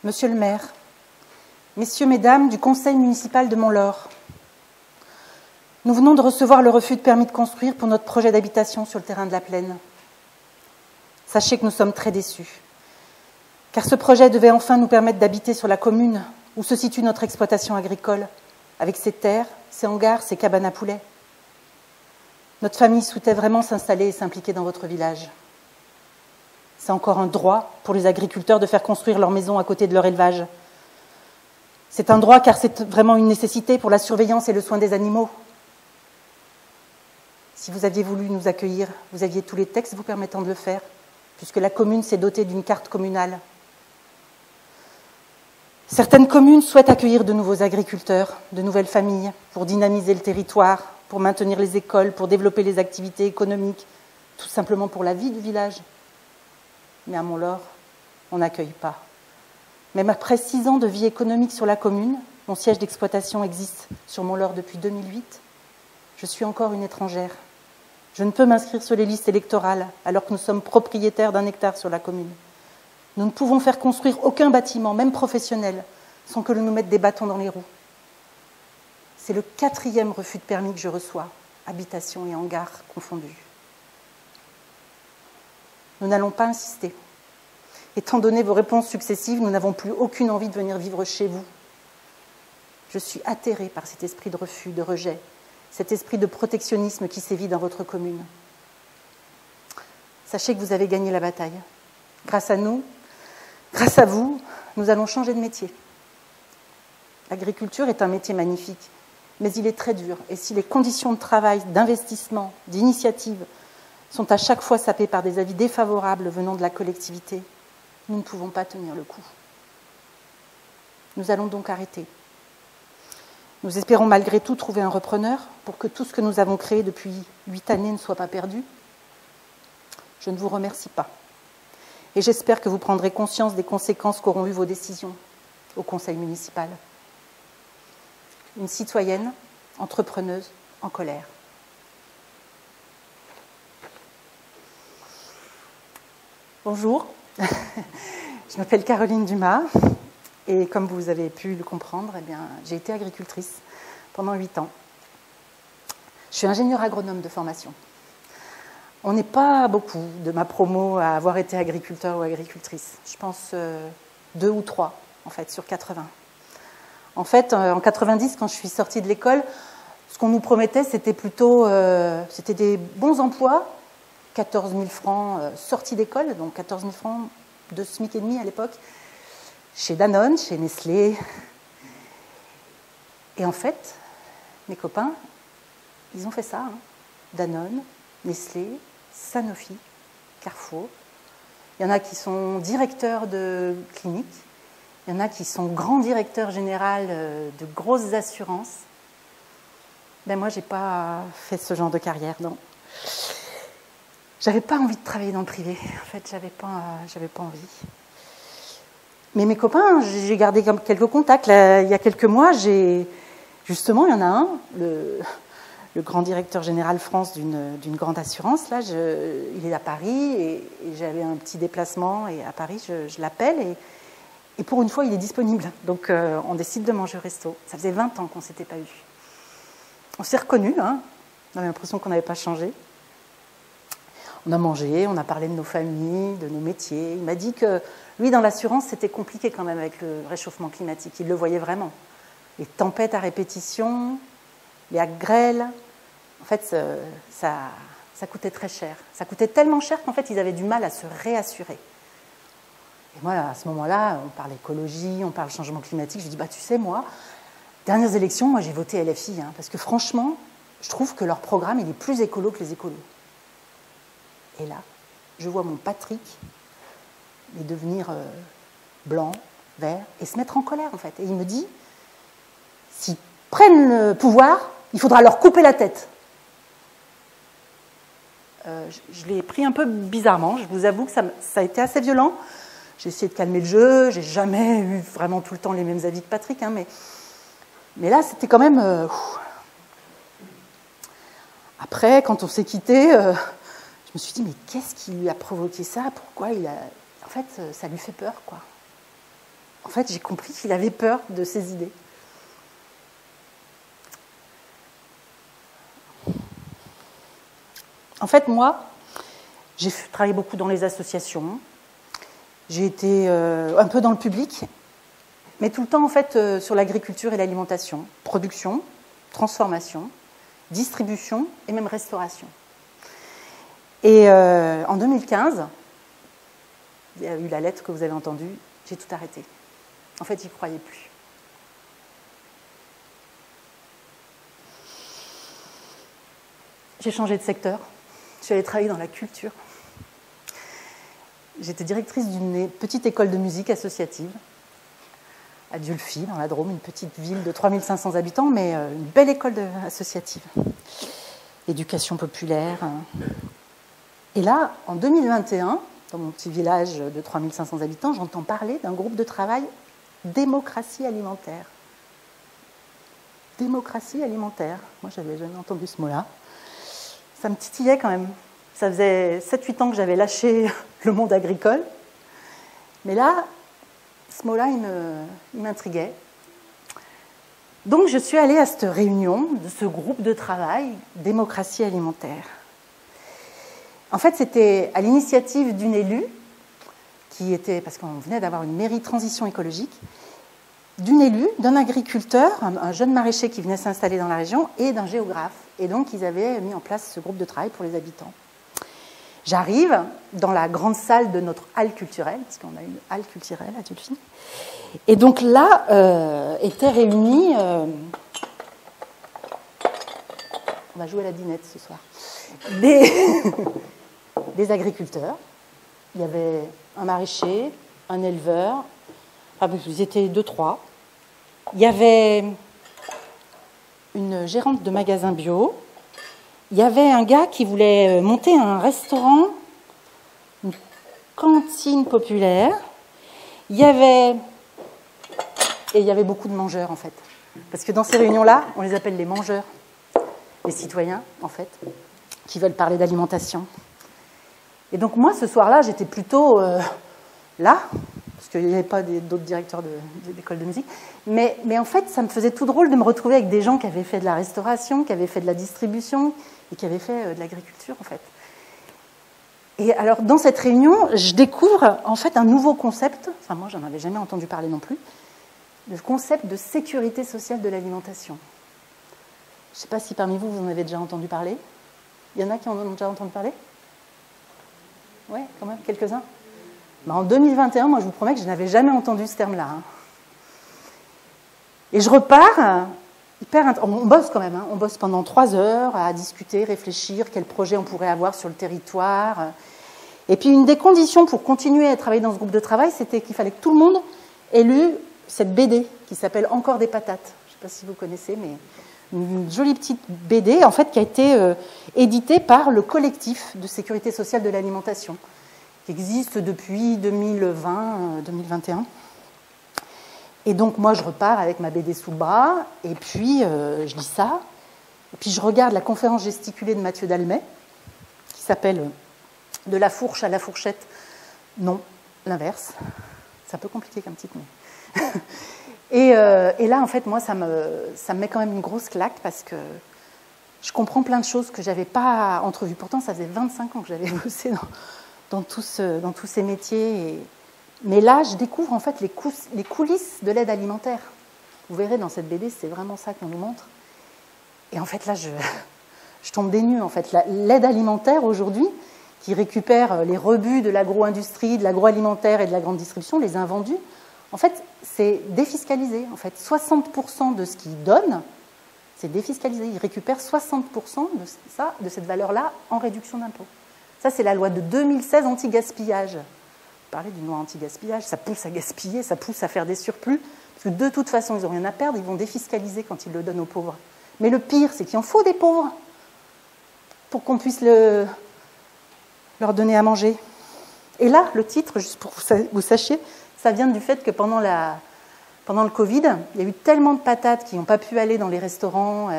Monsieur le maire, messieurs, mesdames du conseil municipal de Montlore, nous venons de recevoir le refus de permis de construire pour notre projet d'habitation sur le terrain de la Plaine. Sachez que nous sommes très déçus, car ce projet devait enfin nous permettre d'habiter sur la commune où se situe notre exploitation agricole, avec ses terres, ses hangars, ses cabanes à poulets. Notre famille souhaitait vraiment s'installer et s'impliquer dans votre village. C'est encore un droit pour les agriculteurs de faire construire leur maison à côté de leur élevage. C'est un droit car c'est vraiment une nécessité pour la surveillance et le soin des animaux. Si vous aviez voulu nous accueillir, vous aviez tous les textes vous permettant de le faire, puisque la commune s'est dotée d'une carte communale. Certaines communes souhaitent accueillir de nouveaux agriculteurs, de nouvelles familles, pour dynamiser le territoire, pour maintenir les écoles, pour développer les activités économiques, tout simplement pour la vie du village. Mais à Montlore, on n'accueille pas. Même après 6 ans de vie économique sur la commune, mon siège d'exploitation existe sur Montlore depuis 2008, je suis encore une étrangère. Je ne peux m'inscrire sur les listes électorales alors que nous sommes propriétaires d'1 hectare sur la commune. Nous ne pouvons faire construire aucun bâtiment, même professionnel, sans que l'on nous mette des bâtons dans les roues. C'est le 4e refus de permis que je reçois, habitation et hangar confondus. Nous n'allons pas insister. Étant donné vos réponses successives, nous n'avons plus aucune envie de venir vivre chez vous. Je suis atterrée par cet esprit de refus, de rejet, cet esprit de protectionnisme qui sévit dans votre commune. Sachez que vous avez gagné la bataille. Grâce à nous, grâce à vous, nous allons changer de métier. L'agriculture est un métier magnifique, mais il est très dur. Et si les conditions de travail, d'investissement, d'initiative sont à chaque fois sapées par des avis défavorables venant de la collectivité, nous ne pouvons pas tenir le coup. Nous allons donc arrêter. Nous espérons malgré tout trouver un repreneur pour que tout ce que nous avons créé depuis 8 années ne soit pas perdu. Je ne vous remercie pas. Et j'espère que vous prendrez conscience des conséquences qu'auront eues vos décisions au conseil municipal. Une citoyenne, entrepreneuse, en colère. Bonjour, je m'appelle Caroline Dumas et comme vous avez pu le comprendre, j'ai été agricultrice pendant 8 ans. Je suis ingénieure agronome de formation. On n'est pas beaucoup de ma promo à avoir été agriculteur ou agricultrice. Je pense 2 ou 3 en fait, sur 80. En fait, en 90, quand je suis sortie de l'école, ce qu'on nous promettait, c'était plutôt c'était des bons emplois, 14 000 francs sortie d'école, donc 14 000 francs de SMIC et demi à l'époque, chez Danone, chez Nestlé. Et en fait, mes copains, ils ont fait ça. Danone, Nestlé, Sanofi, Carrefour. Il y en a qui sont directeurs de cliniques. Il y en a qui sont grands directeurs généraux de grosses assurances. Moi, je n'ai pas fait ce genre de carrière, non. J'avais pas envie de travailler dans le privé. En fait, j'avais pas envie. Mais mes copains, j'ai gardé quelques contacts. Là, il y a quelques mois, justement, il y en a un, le grand directeur général France d'une grande assurance. Là, il est à Paris et j'avais un petit déplacement et à Paris, je l'appelle et pour une fois, il est disponible. Donc, on décide de manger au resto. Ça faisait 20 ans qu'on ne s'était pas eu. On s'est reconnus, on avait l'impression qu'on n'avait pas changé. On a mangé, on a parlé de nos familles, de nos métiers. Il m'a dit que, lui, dans l'assurance, c'était compliqué quand même avec le réchauffement climatique. Il le voyait vraiment. Les tempêtes à répétition, les grêles. En fait, ça coûtait très cher. Ça coûtait tellement cher qu'en fait, ils avaient du mal à se réassurer. Et moi, à ce moment-là, on parle écologie, on parle changement climatique. Je dis, tu sais, moi, dernières élections, moi, j'ai voté LFI. Parce que franchement, je trouve que leur programme, il est plus écolo que les écolos. Et là, je vois mon Patrick devenir blanc, vert, et se mettre en colère, en fait. Et il me dit, s'ils prennent le pouvoir, il faudra leur couper la tête. Je l'ai pris un peu bizarrement, je vous avoue que ça a été assez violent. J'ai essayé de calmer le jeu, j'ai jamais eu vraiment tout le temps les mêmes avis que Patrick, mais là, c'était quand même... Après, quand on s'est quittés... Je me suis dit, mais qu'est-ce qui lui a provoqué ça? Pourquoi il a... En fait, ça lui fait peur, quoi. en fait, j'ai compris qu'il avait peur de ses idées. En fait, moi, j'ai travaillé beaucoup dans les associations, j'ai été un peu dans le public, mais tout le temps, en fait, sur l'agriculture et l'alimentation, production, transformation, distribution et même restauration. Et en 2015, il y a eu la lettre que vous avez entendue, j'ai tout arrêté. En fait, j'y croyais plus. J'ai changé de secteur. Je suis allée travailler dans la culture. J'étais directrice d'une petite école de musique associative à Dieulefit, dans la Drôme, une petite ville de 3500 habitants, mais une belle école associative. Éducation populaire. Et là, en 2021, dans mon petit village de 3500 habitants, j'entends parler d'un groupe de travail démocratie alimentaire. Démocratie alimentaire. Moi, je n'avais jamais entendu ce mot-là. Ça me titillait quand même. Ça faisait 7-8 ans que j'avais lâché le monde agricole. Mais là, ce mot-là, il m'intriguait. Donc, je suis allée à cette réunion de ce groupe de travail, démocratie alimentaire. En fait, c'était à l'initiative d'une élue, qui était, parce qu'on venait d'avoir une mairie transition écologique, d'une élue, d'un agriculteur, un jeune maraîcher qui venait s'installer dans la région, et d'un géographe. Et donc, ils avaient mis en place ce groupe de travail pour les habitants. J'arrive dans la grande salle de notre halle culturelle, parce qu'on a une halle culturelle à Dieulefit. Et donc là, étaient réunis... on va jouer à la dinette ce soir. Des agriculteurs. Il y avait un maraîcher, un éleveur. Enfin, ils étaient 2-3. Il y avait une gérante de magasin bio. Il y avait un gars qui voulait monter un restaurant, une cantine populaire. Il y avait beaucoup de mangeurs, en fait. Parce que dans ces réunions-là, on les appelle les mangeurs. Les citoyens, en fait, qui veulent parler d'alimentation. Et donc moi, ce soir-là, j'étais plutôt là, parce qu'il n'y avait pas d'autres directeurs d'école de musique. Mais en fait, ça me faisait tout drôle de me retrouver avec des gens qui avaient fait de la restauration, qui avaient fait de la distribution et qui avaient fait de l'agriculture, en fait. Et alors, dans cette réunion, je découvre, en fait, un nouveau concept. Enfin, moi, j'en avais jamais entendu parler non plus. Le concept de sécurité sociale de l'alimentation. Je ne sais pas si parmi vous, vous en avez déjà entendu parler. Il y en a qui en ont déjà entendu parler ? Oui, quand même, quelques-uns. En 2021, moi, je vous promets que je n'avais jamais entendu ce terme-là. Et je repars, on bosse quand même, on bosse pendant 3 heures à discuter, réfléchir, quel projet on pourrait avoir sur le territoire. Et puis, une des conditions pour continuer à travailler dans ce groupe de travail, c'était qu'il fallait que tout le monde ait lu cette BD qui s'appelle « Encore des patates ». Je ne sais pas si vous connaissez, mais une jolie petite BD, en fait, qui a été éditée par le collectif de sécurité sociale de l'alimentation, qui existe depuis 2020-2021. Et donc, moi, je repars avec ma BD sous le bras, et puis je lis ça, et puis je regarde la conférence gesticulée de Mathieu Dalmet, qui s'appelle « De la fourche à la fourchette ». Non, l'inverse. C'est un peu compliqué comme titre, mais... Et là, en fait, moi, ça me met quand même une grosse claque parce que je comprends plein de choses que je n'avais pas entrevues. Pourtant, ça faisait 25 ans que j'avais bossé dans tous ces métiers. Mais là, je découvre en fait les coulisses de l'aide alimentaire. Vous verrez dans cette BD, c'est vraiment ça qu'on nous montre. Et en fait, là, je tombe des nues. En fait, l'aide alimentaire aujourd'hui, qui récupère les rebuts de l'agro-industrie, de l'agroalimentaire et de la grande distribution, les invendus, en fait, c'est défiscalisé. En fait, 60% de ce qu'ils donnent, c'est défiscalisé. Ils récupèrent 60% de cette valeur-là en réduction d'impôts. Ça, c'est la loi de 2016 anti-gaspillage. Vous parlez d'une loi anti-gaspillage, ça pousse à gaspiller, ça pousse à faire des surplus, parce que de toute façon, ils n'ont rien à perdre, ils vont défiscaliser quand ils le donnent aux pauvres. Mais le pire, c'est qu'il en faut des pauvres pour qu'on puisse leur donner à manger. Et là, le titre, juste pour que vous sachiez, ça vient du fait que pendant le Covid, il y a eu tellement de patates qui n'ont pas pu aller dans les restaurants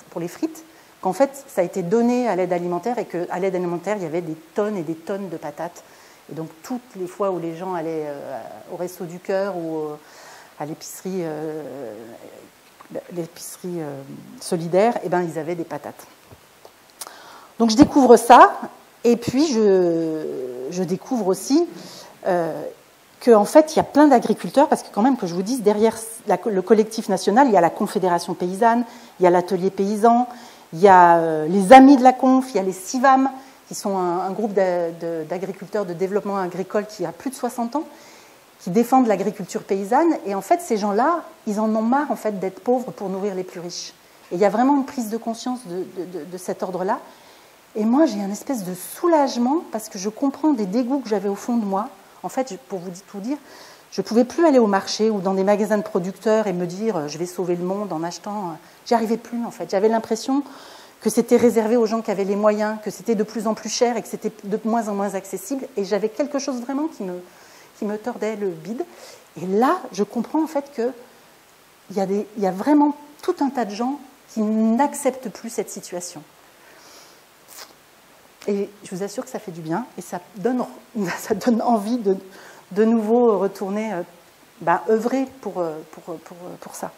pour les frites, qu'en fait, ça a été donné à l'aide alimentaire et qu'à l'aide alimentaire, il y avait des tonnes et des tonnes de patates. Et donc, toutes les fois où les gens allaient au Resto du Cœur ou à l'épicerie solidaire, eh ben, ils avaient des patates. Donc je découvre ça, et puis je découvre aussi qu'en fait, il y a plein d'agriculteurs, parce que quand même, que je vous dise, derrière le collectif national, il y a la Confédération paysanne, il y a l'Atelier paysan, il y a les Amis de la Conf, il y a les CIVAM, qui sont un groupe d'agriculteurs de développement agricole qui a plus de 60 ans, qui défendent l'agriculture paysanne. Et en fait, ces gens-là, ils en ont marre en fait, d'être pauvres pour nourrir les plus riches. Et il y a vraiment une prise de conscience de cet ordre-là. Et moi, j'ai une espèce de soulagement parce que je comprends des dégoûts que j'avais au fond de moi. En fait, pour vous tout dire, je ne pouvais plus aller au marché ou dans des magasins de producteurs et me dire « je vais sauver le monde en achetant ». J'y arrivais plus, en fait. J'avais l'impression que c'était réservé aux gens qui avaient les moyens, que c'était de plus en plus cher et que c'était de moins en moins accessible. Et j'avais quelque chose vraiment qui me tordait le bide. Et là, je comprends en fait qu'il y a vraiment tout un tas de gens qui n'acceptent plus cette situation. Et je vous assure que ça fait du bien et ça donne envie de nouveau retourner œuvrer pour ça.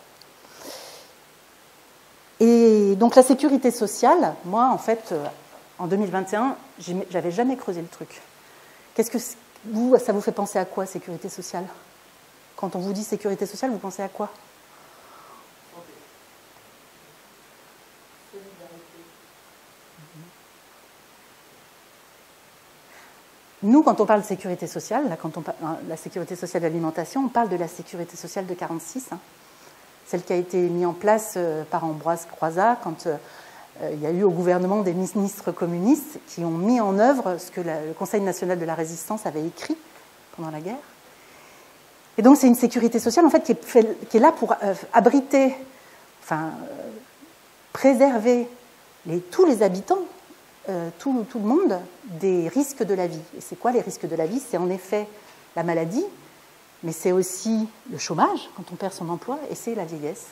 Et donc la sécurité sociale, moi en fait, en 2021, j'avais jamais creusé le truc. Qu'est-ce que ça vous fait penser à quoi, sécurité sociale? Quand on vous dit sécurité sociale, vous pensez à quoi? Nous, quand on parle de sécurité sociale, là, quand on parle de la sécurité sociale de l'alimentation, on parle de la sécurité sociale de 1946, celle qui a été mise en place par Ambroise Croizat quand il y a eu au gouvernement des ministres communistes qui ont mis en œuvre ce que le Conseil national de la résistance avait écrit pendant la guerre. Et donc c'est une sécurité sociale en fait, qui est là pour abriter, préserver tous les habitants, tout le monde, des risques de la vie. Et c'est quoi les risques de la vie? C'est en effet la maladie, mais c'est aussi le chômage, quand on perd son emploi, et c'est la vieillesse,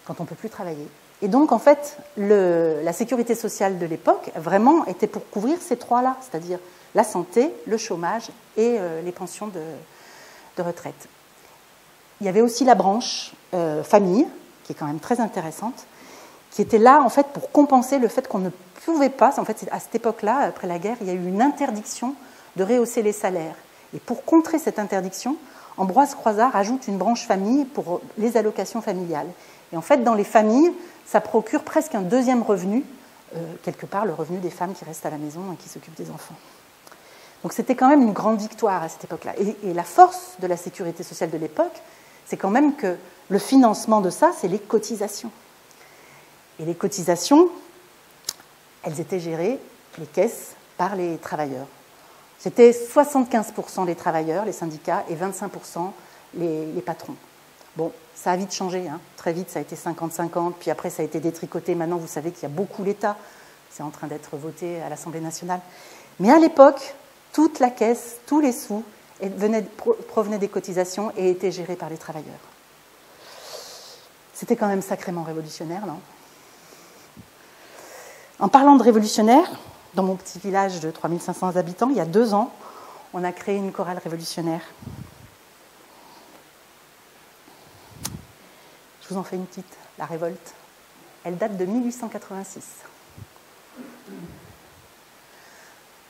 quand on ne peut plus travailler. Et donc, en fait, la sécurité sociale de l'époque, vraiment, était pour couvrir ces trois-là, c'est-à-dire la santé, le chômage et les pensions de retraite. Il y avait aussi la branche famille, qui est quand même très intéressante, qui était là, en fait, pour compenser le fait qu'on ne pouvait pas, en fait, à cette époque-là, après la guerre, il y a eu une interdiction de rehausser les salaires. Et pour contrer cette interdiction, Ambroise Croizat rajoute une branche famille pour les allocations familiales. Et en fait, dans les familles, ça procure presque un deuxième revenu, quelque part le revenu des femmes qui restent à la maison et qui s'occupent des enfants. Donc c'était quand même une grande victoire à cette époque-là. Et la force de la sécurité sociale de l'époque, c'est quand même que le financement de ça, c'est les cotisations. Et les cotisations, elles étaient gérées, les caisses, par les travailleurs. C'était 75% les travailleurs, les syndicats, et 25% les patrons. Bon, ça a vite changé, hein. Très vite ça a été 50-50, puis après ça a été détricoté. Maintenant vous savez qu'il y a beaucoup l'État, c'est en train d'être voté à l'Assemblée nationale. Mais à l'époque, toute la caisse, tous les sous provenaient des cotisations et étaient gérés par les travailleurs. C'était quand même sacrément révolutionnaire, non? En parlant de révolutionnaire, dans mon petit village de 3500 habitants, il y a 2 ans, on a créé une chorale révolutionnaire. Je vous en fais une petite, la révolte. Elle date de 1886.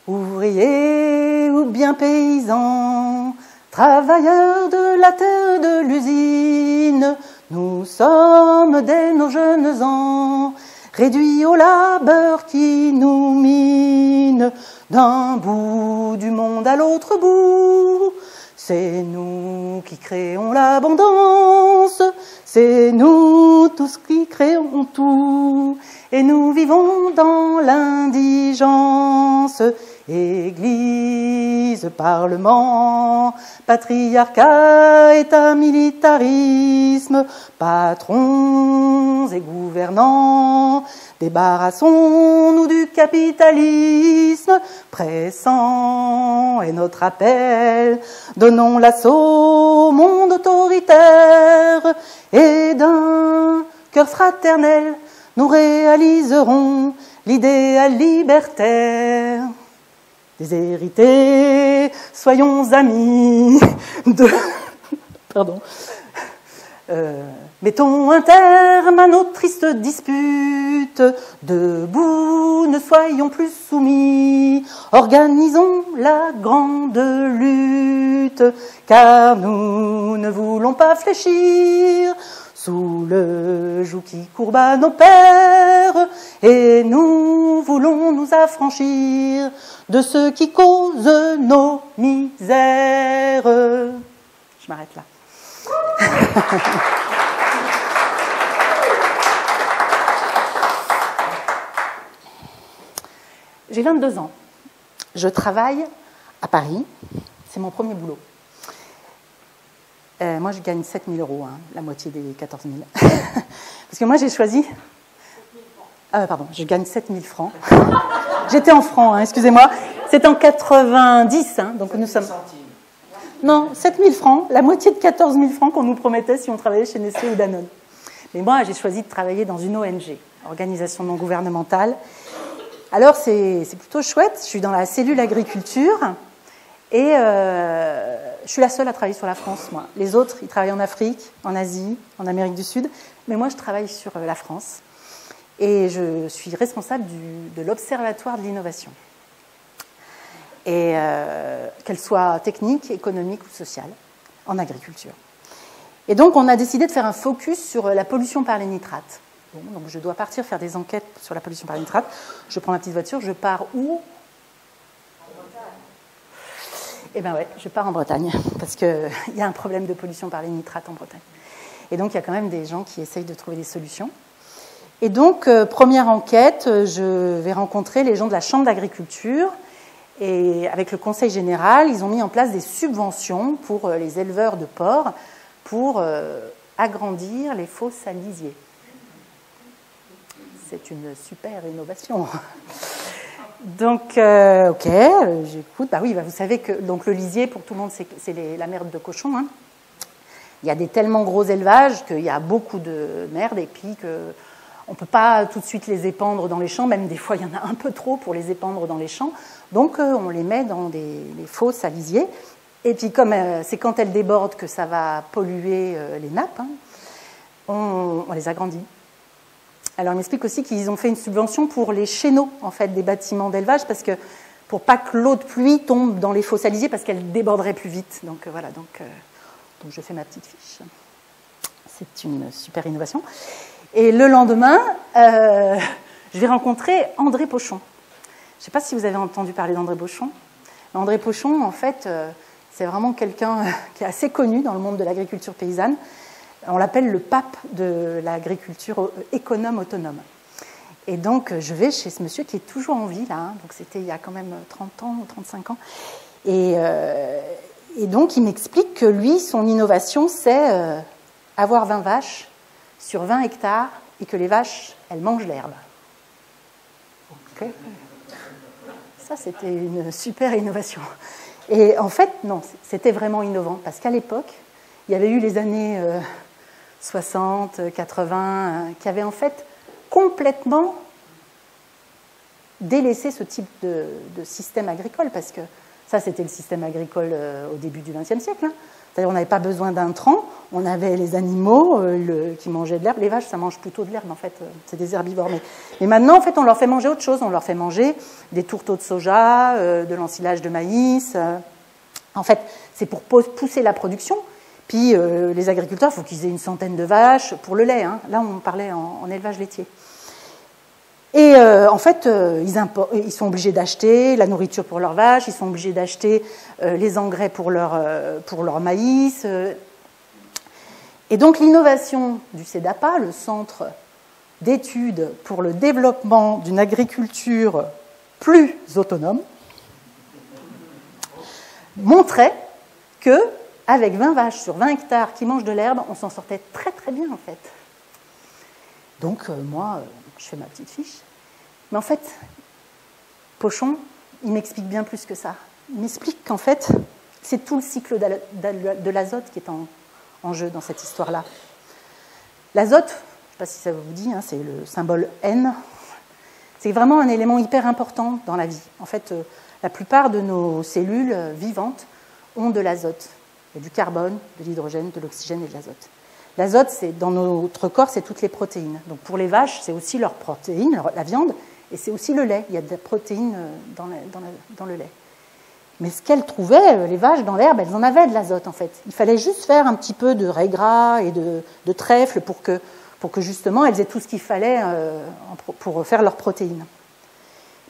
Ouvriers ou bien paysans, travailleurs de la terre de l'usine, nous sommes dès nos jeunes ans réduits au labeur qui nous mine, d'un bout du monde à l'autre bout. C'est nous qui créons l'abondance, c'est nous tous qui créons tout, et nous vivons dans l'indigence. Église, parlement, patriarcat, état, militarisme, patrons et gouvernants, débarrassons-nous du capitalisme, pressant est notre appel, donnons l'assaut au monde autoritaire, et d'un cœur fraternel, nous réaliserons l'idéal libertaire. Déshérités, soyons amis de pardon. Mettons un terme à nos tristes disputes, debout, ne soyons plus soumis, organisons la grande lutte, car nous ne voulons pas fléchir sous le joug qui courba nos pères, et nous voulons nous affranchir de ceux qui causent nos misères. Je m'arrête là. J'ai 22 ans. Je travaille à Paris. C'est mon premier boulot. Moi, je gagne 7 000 €, hein, la moitié des 14 000. Parce que moi, j'ai choisi... pardon, je gagne 7 000 francs. J'étais en francs, hein, excusez-moi. C'est en 90, hein, donc nous sommes... Non, 7 000 francs, la moitié de 14 000 francs qu'on nous promettait si on travaillait chez Nestlé ou Danone. Mais moi, j'ai choisi de travailler dans une ONG, organisation non gouvernementale. Alors, c'est plutôt chouette. Je suis dans la cellule agriculture et je suis la seule à travailler sur la France, moi. Les autres, ils travaillent en Afrique, en Asie, en Amérique du Sud. Mais moi, je travaille sur la France. Et je suis responsable de l'Observatoire de l'innovation. Et qu'elle soit technique, économique ou sociale, en agriculture. Et donc, on a décidé de faire un focus sur la pollution par les nitrates. Bon, donc, je dois partir faire des enquêtes sur la pollution par les nitrates. Je prends ma petite voiture, je pars où? En Bretagne. Eh bien, ouais, je pars en Bretagne, parce qu'il y a un problème de pollution par les nitrates en Bretagne. Et donc, il y a quand même des gens qui essayent de trouver des solutions. Et donc, première enquête, je vais rencontrer les gens de la Chambre d'agriculture. Et avec le Conseil général, ils ont mis en place des subventions pour les éleveurs de porcs pour agrandir les fosses salisiers. C'est une super innovation. Donc, ok, j'écoute. Bah oui, bah vous savez que donc le lisier, pour tout le monde, c'est la merde de cochon. Hein. Il y a des tellement gros élevages qu'il y a beaucoup de merde et puis on ne peut pas tout de suite les épandre dans les champs. Même des fois, il y en a un peu trop pour les épandre dans les champs. Donc, on les met dans les fosses salisiers. Et puis, comme c'est quand elles débordent que ça va polluer les nappes, hein, on les agrandit. Alors, il m'explique aussi qu'ils ont fait une subvention pour les chéneaux, en fait, des bâtiments d'élevage, parce que pour pas que l'eau de pluie tombe dans les fosses salisiers, parce qu'elle déborderait plus vite. Donc, voilà. Donc, je fais ma petite fiche. C'est une super innovation. Et le lendemain, je vais rencontrer André Pochon. Je ne sais pas si vous avez entendu parler d'André Pochon. André Pochon, en fait, c'est vraiment quelqu'un qui est assez connu dans le monde de l'agriculture paysanne. On l'appelle le pape de l'agriculture économe autonome. Et donc, je vais chez ce monsieur qui est toujours en vie, là. Hein, donc, c'était il y a quand même 30 ans ou 35 ans. Et donc, il m'explique que lui, son innovation, c'est avoir 20 vaches sur 20 hectares et que les vaches, elles mangent l'herbe. Ok. Ça, c'était une super innovation. Et en fait, non, c'était vraiment innovant, parce qu'à l'époque, il y avait eu les années 60, 80, qui avaient en fait complètement délaissé ce type de système agricole, parce que ça, c'était le système agricole au début du XXe siècle. Hein. C'est-à-dire, on n'avait pas besoin d'intrants, on avait les animaux qui mangeaient de l'herbe. Les vaches, ça mange plutôt de l'herbe, en fait, c'est des herbivores. Mais maintenant, en fait, on leur fait manger autre chose. On leur fait manger des tourteaux de soja, de l'ensilage de maïs. En fait, c'est pour pousser la production. Puis, les agriculteurs, il faut qu'ils aient une centaine de vaches pour le lait. Hein. Là, on parlait en élevage laitier. Et en fait, ils sont obligés d'acheter la nourriture pour leurs vaches, ils sont obligés d'acheter les engrais pour leur maïs. Et donc l'innovation du CEDAPA, le Centre d'études pour le développement d'une agriculture plus autonome, montrait qu'avec 20 vaches sur 20 hectares qui mangent de l'herbe, on s'en sortait très très bien en fait. Donc moi, je fais ma petite fiche. Mais en fait, Pochon, il m'explique bien plus que ça. Il m'explique qu'en fait, c'est tout le cycle de l'azote qui est en jeu dans cette histoire-là. L'azote, je ne sais pas si ça vous dit, hein, c'est le symbole N. C'est vraiment un élément hyper important dans la vie. En fait, la plupart de nos cellules vivantes ont de l'azote. Il y a du carbone, de l'hydrogène, de l'oxygène et de l'azote. L'azote, dans notre corps, c'est toutes les protéines. Donc pour les vaches, c'est aussi leurs protéines, la viande, et c'est aussi le lait. Il y a des protéines dans le lait. Mais ce qu'elles trouvaient, les vaches, dans l'herbe, elles en avaient de l'azote, en fait. Il fallait juste faire un petit peu de raie gras et de trèfle pour que justement, elles aient tout ce qu'il fallait pour faire leurs protéines.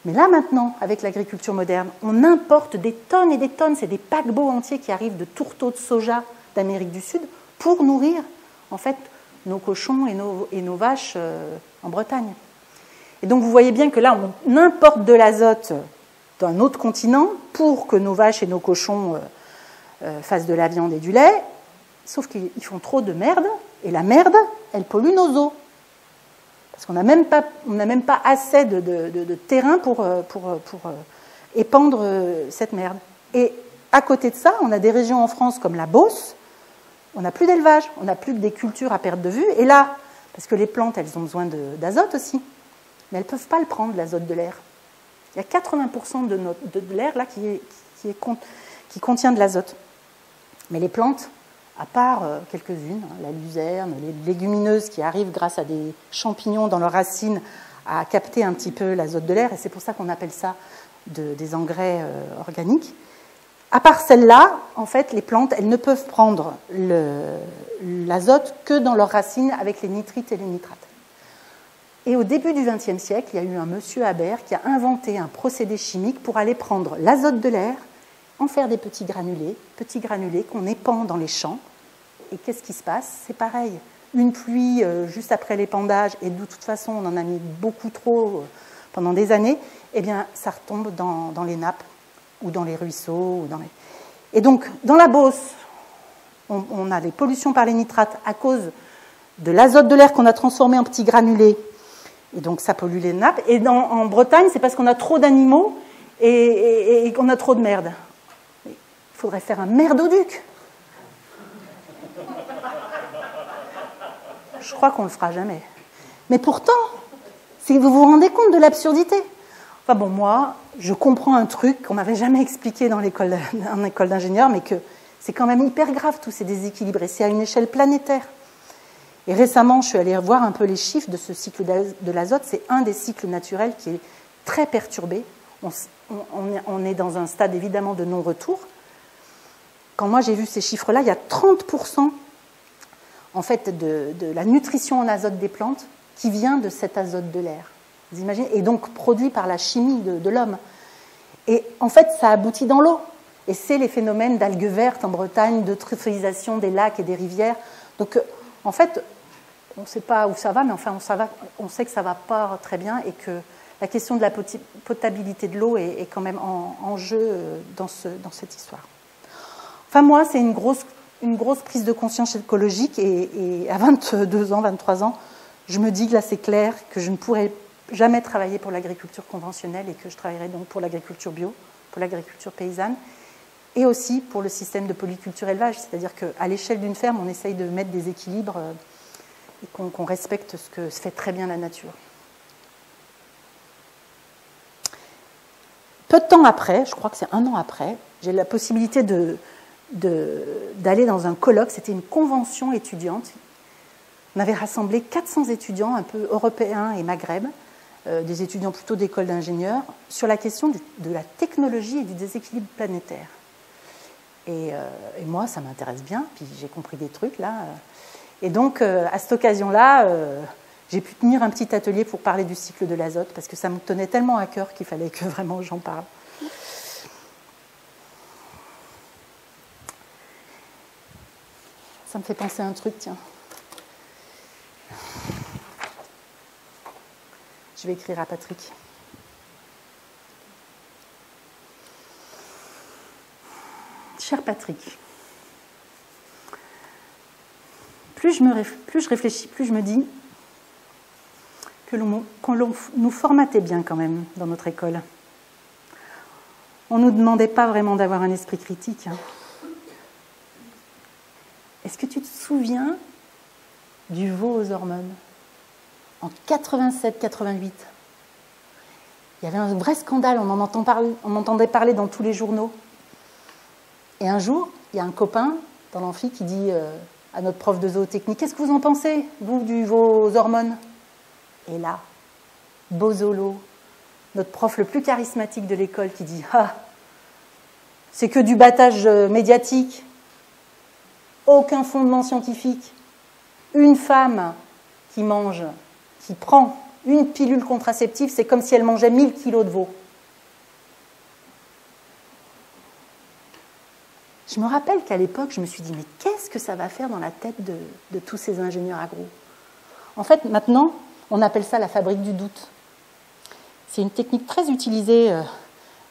Mais là, maintenant, avec l'agriculture moderne, on importe des tonnes et des tonnes, c'est des paquebots entiers qui arrivent de tourteaux de soja d'Amérique du Sud pour nourrir, en fait, nos cochons et nos vaches en Bretagne. Et donc, vous voyez bien que là, on importe de l'azote d'un autre continent pour que nos vaches et nos cochons fassent de la viande et du lait, sauf qu'ils font trop de merde, et la merde, elle pollue nos eaux. Parce qu'on n'a même pas assez de terrain pour épandre cette merde. Et à côté de ça, on a des régions en France comme la Beauce, on n'a plus d'élevage, on n'a plus que des cultures à perte de vue, et là, parce que les plantes, elles ont besoin d'azote aussi, mais elles ne peuvent pas le prendre, l'azote de l'air. Il y a 80% de l'air là qui contient de l'azote. Mais les plantes, à part quelques-unes, la luzerne, les légumineuses qui arrivent grâce à des champignons dans leurs racines à capter un petit peu l'azote de l'air, et c'est pour ça qu'on appelle ça des engrais organiques. À part celles-là, en fait, les plantes, elles ne peuvent prendre l'azote que dans leurs racines avec les nitrites et les nitrates. Et au début du XXe siècle, il y a eu un monsieur Haber qui a inventé un procédé chimique pour aller prendre l'azote de l'air, en faire des petits granulés qu'on épand dans les champs. Et qu'est-ce qui se passe? C'est pareil. Une pluie juste après l'épandage, et de toute façon, on en a mis beaucoup trop pendant des années, eh bien, ça retombe dans les nappes ou dans les ruisseaux. Et donc, dans la Beauce, on a les pollutions par les nitrates à cause de l'azote de l'air qu'on a transformé en petits granulés. Et donc, ça pollue les nappes. Et en Bretagne, c'est parce qu'on a trop d'animaux et qu'on a trop de merde. Il faudrait faire un merdoduc. Je crois qu'on ne le fera jamais. Mais pourtant, si vous vous rendez compte de l'absurdité. Enfin bon, moi, je comprends un truc qu'on m'avait jamais expliqué en école d'ingénieur, mais que c'est quand même hyper grave, tous ces déséquilibres, et c'est à une échelle planétaire. Et récemment, je suis allée voir un peu les chiffres de ce cycle de l'azote. C'est un des cycles naturels qui est très perturbé. On est dans un stade évidemment de non-retour. Quand moi j'ai vu ces chiffres-là, il y a 30% en fait de la nutrition en azote des plantes qui vient de cet azote de l'air. Vous imaginez? Et donc produit par la chimie de l'homme. Et en fait, ça aboutit dans l'eau. Et c'est les phénomènes d'algues vertes en Bretagne, de eutrophisation des lacs et des rivières. Donc en fait, on ne sait pas où ça va, mais enfin on sait que ça ne va pas très bien et que la question de la potabilité de l'eau est quand même en jeu dans cette histoire. Enfin, moi, c'est une grosse prise de conscience écologique et à 22 ans, 23 ans, je me dis que là, c'est clair que je ne pourrai jamais travailler pour l'agriculture conventionnelle et que je travaillerai donc pour l'agriculture bio, pour l'agriculture paysanne et aussi pour le système de polyculture élevage. C'est-à-dire qu'à l'échelle d'une ferme, on essaye de mettre des équilibres et qu'on respecte ce que fait très bien la nature. Peu de temps après, je crois que c'est 1 an après, j'ai la possibilité d'aller dans un colloque, c'était une convention étudiante. On avait rassemblé 400 étudiants, un peu européens et maghreb, des étudiants plutôt d'école d'ingénieurs, sur la question de la technologie et du déséquilibre planétaire. Et moi, ça m'intéresse bien, puis j'ai compris des trucs là. Et donc, à cette occasion-là, j'ai pu tenir un petit atelier pour parler du cycle de l'azote, parce que ça me tenait tellement à cœur qu'il fallait que vraiment j'en parle. Ça me fait penser à un truc, tiens. Je vais écrire à Patrick. Cher Patrick, plus je réfléchis, plus je me dis qu'on nous formatait bien quand même dans notre école. On ne nous demandait pas vraiment d'avoir un esprit critique. Hein. Est-ce que tu te souviens du veau aux hormones? En 87-88, il y avait un vrai scandale, on entendait parler dans tous les journaux. Et un jour, il y a un copain dans l'amphi qui dit à notre prof de zootechnie, qu'est-ce que vous en pensez, vous, de vos hormones? Et là, Bozzolo, notre prof le plus charismatique de l'école, qui dit, ah, c'est que du battage médiatique, aucun fondement scientifique. Une femme qui mange, qui prend une pilule contraceptive, c'est comme si elle mangeait 1000 kilos de veau. Je me rappelle qu'à l'époque, je me suis dit, mais qu'est-ce que ça va faire dans la tête de tous ces ingénieurs agro? En fait, maintenant, on appelle ça la fabrique du doute. C'est une technique très utilisée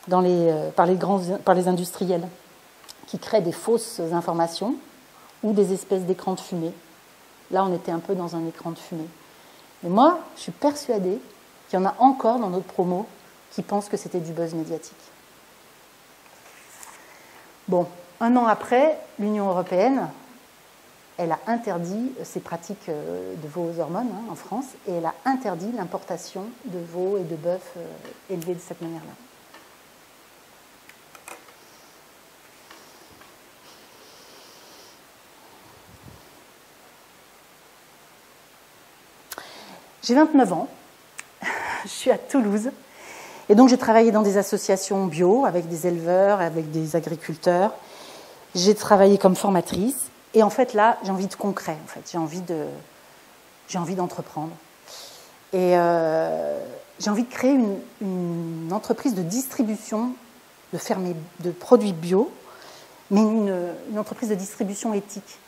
par les industriels qui créent des fausses informations ou des espèces d'écrans de fumée. Là, on était un peu dans un écran de fumée. Mais moi, je suis persuadée qu'il y en a encore dans notre promo qui pensent que c'était du buzz médiatique. Bon, 1 an après, l'Union européenne, elle a interdit ces pratiques de veaux aux hormones en France et elle a interdit l'importation de veaux et de bœufs élevés de cette manière-là. J'ai 29 ans, je suis à Toulouse et donc j'ai travaillé dans des associations bio avec des éleveurs, avec des agriculteurs. J'ai travaillé comme formatrice et en fait là j'ai envie de concret, en fait. J'ai envie d'entreprendre et j'ai envie de créer une entreprise de distribution de produits bio, mais une entreprise de distribution éthique.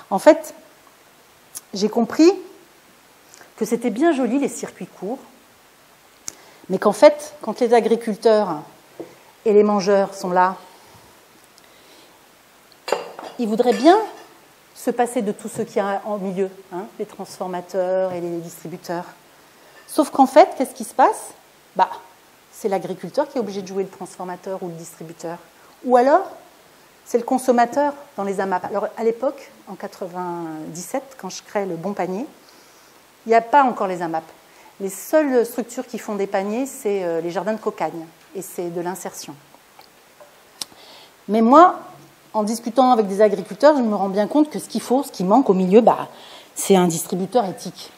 En fait, j'ai compris que c'était bien joli les circuits courts, mais qu'en fait, quand les agriculteurs et les mangeurs sont là, ils voudraient bien se passer de tout ce qu'il y a en milieu, les transformateurs et les distributeurs. Sauf qu'en fait, qu'est-ce qui se passe? C'est l'agriculteur qui est obligé de jouer le transformateur ou le distributeur. Ou alors, c'est le consommateur dans les AMAP. Alors, à l'époque, en 97, quand je crée le Bon Panier, il n'y a pas encore les AMAP. Les seules structures qui font des paniers, c'est les jardins de cocagne, et c'est de l'insertion. Mais moi, en discutant avec des agriculteurs, je me rends bien compte que ce qui manque au milieu, c'est un distributeur éthique.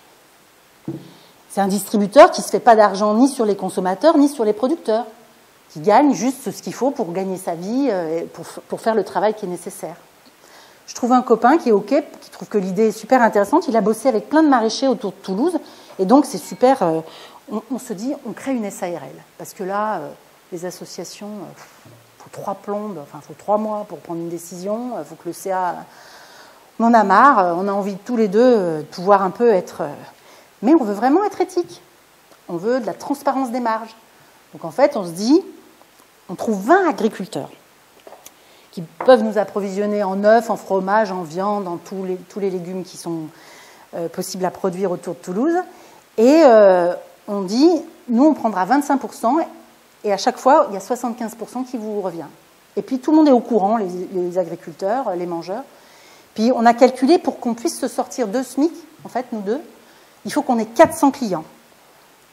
C'est un distributeur qui ne se fait pas d'argent ni sur les consommateurs, ni sur les producteurs, qui gagne juste ce qu'il faut pour gagner sa vie, pour faire le travail qui est nécessaire. Je trouve un copain qui est OK, qui trouve que l'idée est super intéressante. Il a bossé avec plein de maraîchers autour de Toulouse. Et donc, c'est super. On se dit, on crée une SARL. Parce que là, les associations, il faut 3 plombes, il faut 3 mois pour prendre une décision. Il faut que le CA... On en a marre. On a envie tous les deux de pouvoir un peu être... Mais on veut vraiment être éthique. On veut de la transparence des marges. Donc, en fait, on se dit, on trouve 20 agriculteurs qui peuvent nous approvisionner en œufs, en fromage, en viande, en tous les légumes qui sont possibles à produire autour de Toulouse. Et on dit, nous, on prendra 25%, et à chaque fois, il y a 75% qui vous revient. Et puis, tout le monde est au courant, les agriculteurs, les mangeurs. Puis, on a calculé, pour qu'on puisse se sortir 2 SMIC, en fait, nous deux, il faut qu'on ait 400 clients.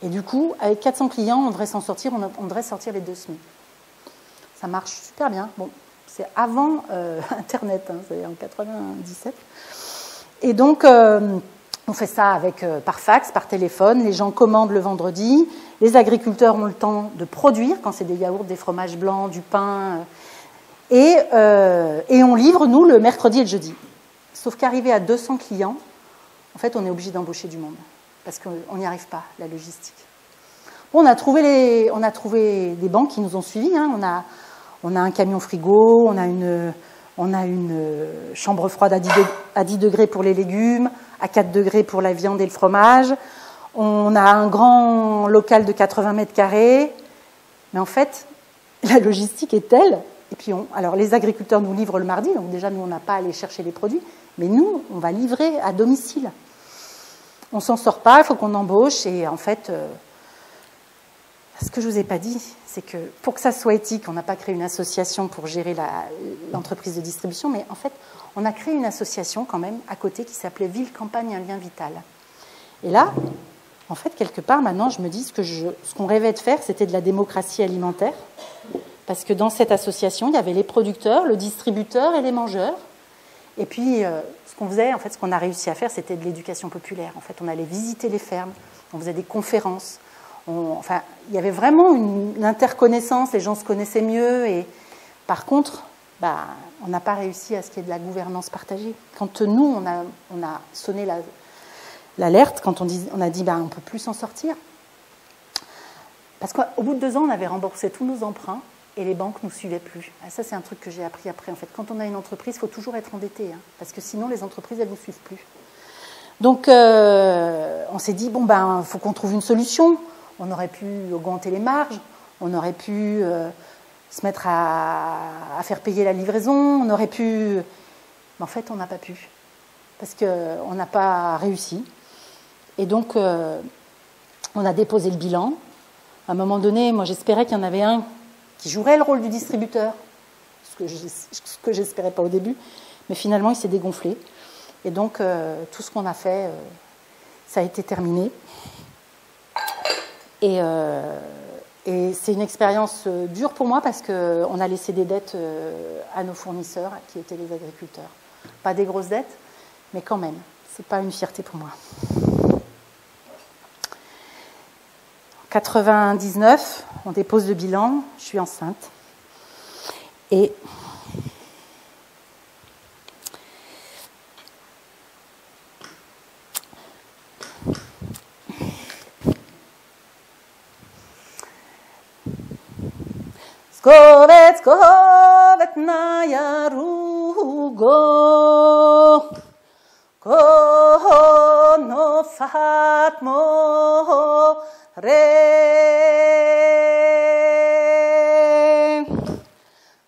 Et du coup, avec 400 clients, on devrait s'en sortir, on devrait sortir les 2 SMIC. Ça marche super bien. Bon. C'est avant Internet, c'est en 97. Et donc, on fait ça par fax, par téléphone. Les gens commandent le vendredi. Les agriculteurs ont le temps de produire, quand c'est des yaourts, des fromages blancs, du pain. Et on livre, nous, le mercredi et le jeudi. Sauf qu'arrivé à 200 clients, en fait, on est obligé d'embaucher du monde. Parce qu'on n'y arrive pas, la logistique. Bon, on a trouvé des banques qui nous ont suivis. On a un camion frigo, on a une chambre froide à 10 degrés pour les légumes, à 4 degrés pour la viande et le fromage. On a un grand local de 80 mètres carrés. Mais en fait, la logistique est telle. Et puis, alors les agriculteurs nous livrent le mardi, donc déjà, nous, on n'a pas à aller chercher les produits. Mais nous, on va livrer à domicile. On ne s'en sort pas, il faut qu'on embauche. Et en fait... Ce que je ne vous ai pas dit, c'est que pour que ça soit éthique, on n'a pas créé une association pour gérer l'entreprise de distribution, mais en fait, on a créé une association quand même à côté qui s'appelait Ville Campagne, un lien vital. Et là, en fait, quelque part, maintenant, je me dis ce qu'on rêvait de faire, c'était de la démocratie alimentaire, parce que dans cette association, il y avait les producteurs, le distributeur et les mangeurs, Et puis, ce qu'on faisait, en fait, ce qu'on a réussi à faire, c'était de l'éducation populaire. En fait, on allait visiter les fermes, on faisait des conférences. Enfin, il y avait vraiment une interconnaissance, les gens se connaissaient mieux. Et par contre, on n'a pas réussi à ce qu'il y ait de la gouvernance partagée. Quand nous, on a sonné l'alerte, quand on a dit on ne peut plus s'en sortir. Parce qu'au bout de 2 ans, on avait remboursé tous nos emprunts et les banques ne nous suivaient plus. Et ça, c'est un truc que j'ai appris après. En fait, quand on a une entreprise, il faut toujours être endetté, parce que sinon, les entreprises, elles ne vous suivent plus. Donc, on s'est dit, il faut qu'on trouve une solution. On aurait pu augmenter les marges, on aurait pu se mettre à faire payer la livraison, on aurait pu... Mais en fait, on n'a pas pu, parce qu'on n'a pas réussi. Et donc, on a déposé le bilan. À un moment donné, moi, j'espérais qu'il y en avait un qui jouerait le rôle du distributeur, ce que j'espérais pas au début, mais finalement, il s'est dégonflé. Et donc, tout ce qu'on a fait, ça a été terminé. Et c'est une expérience dure pour moi parce qu'on a laissé des dettes à nos fournisseurs, qui étaient les agriculteurs. Pas des grosses dettes, mais quand même, c'est pas une fierté pour moi. 99, on dépose le bilan, je suis enceinte. Et skovet na yarugo kono fatmo re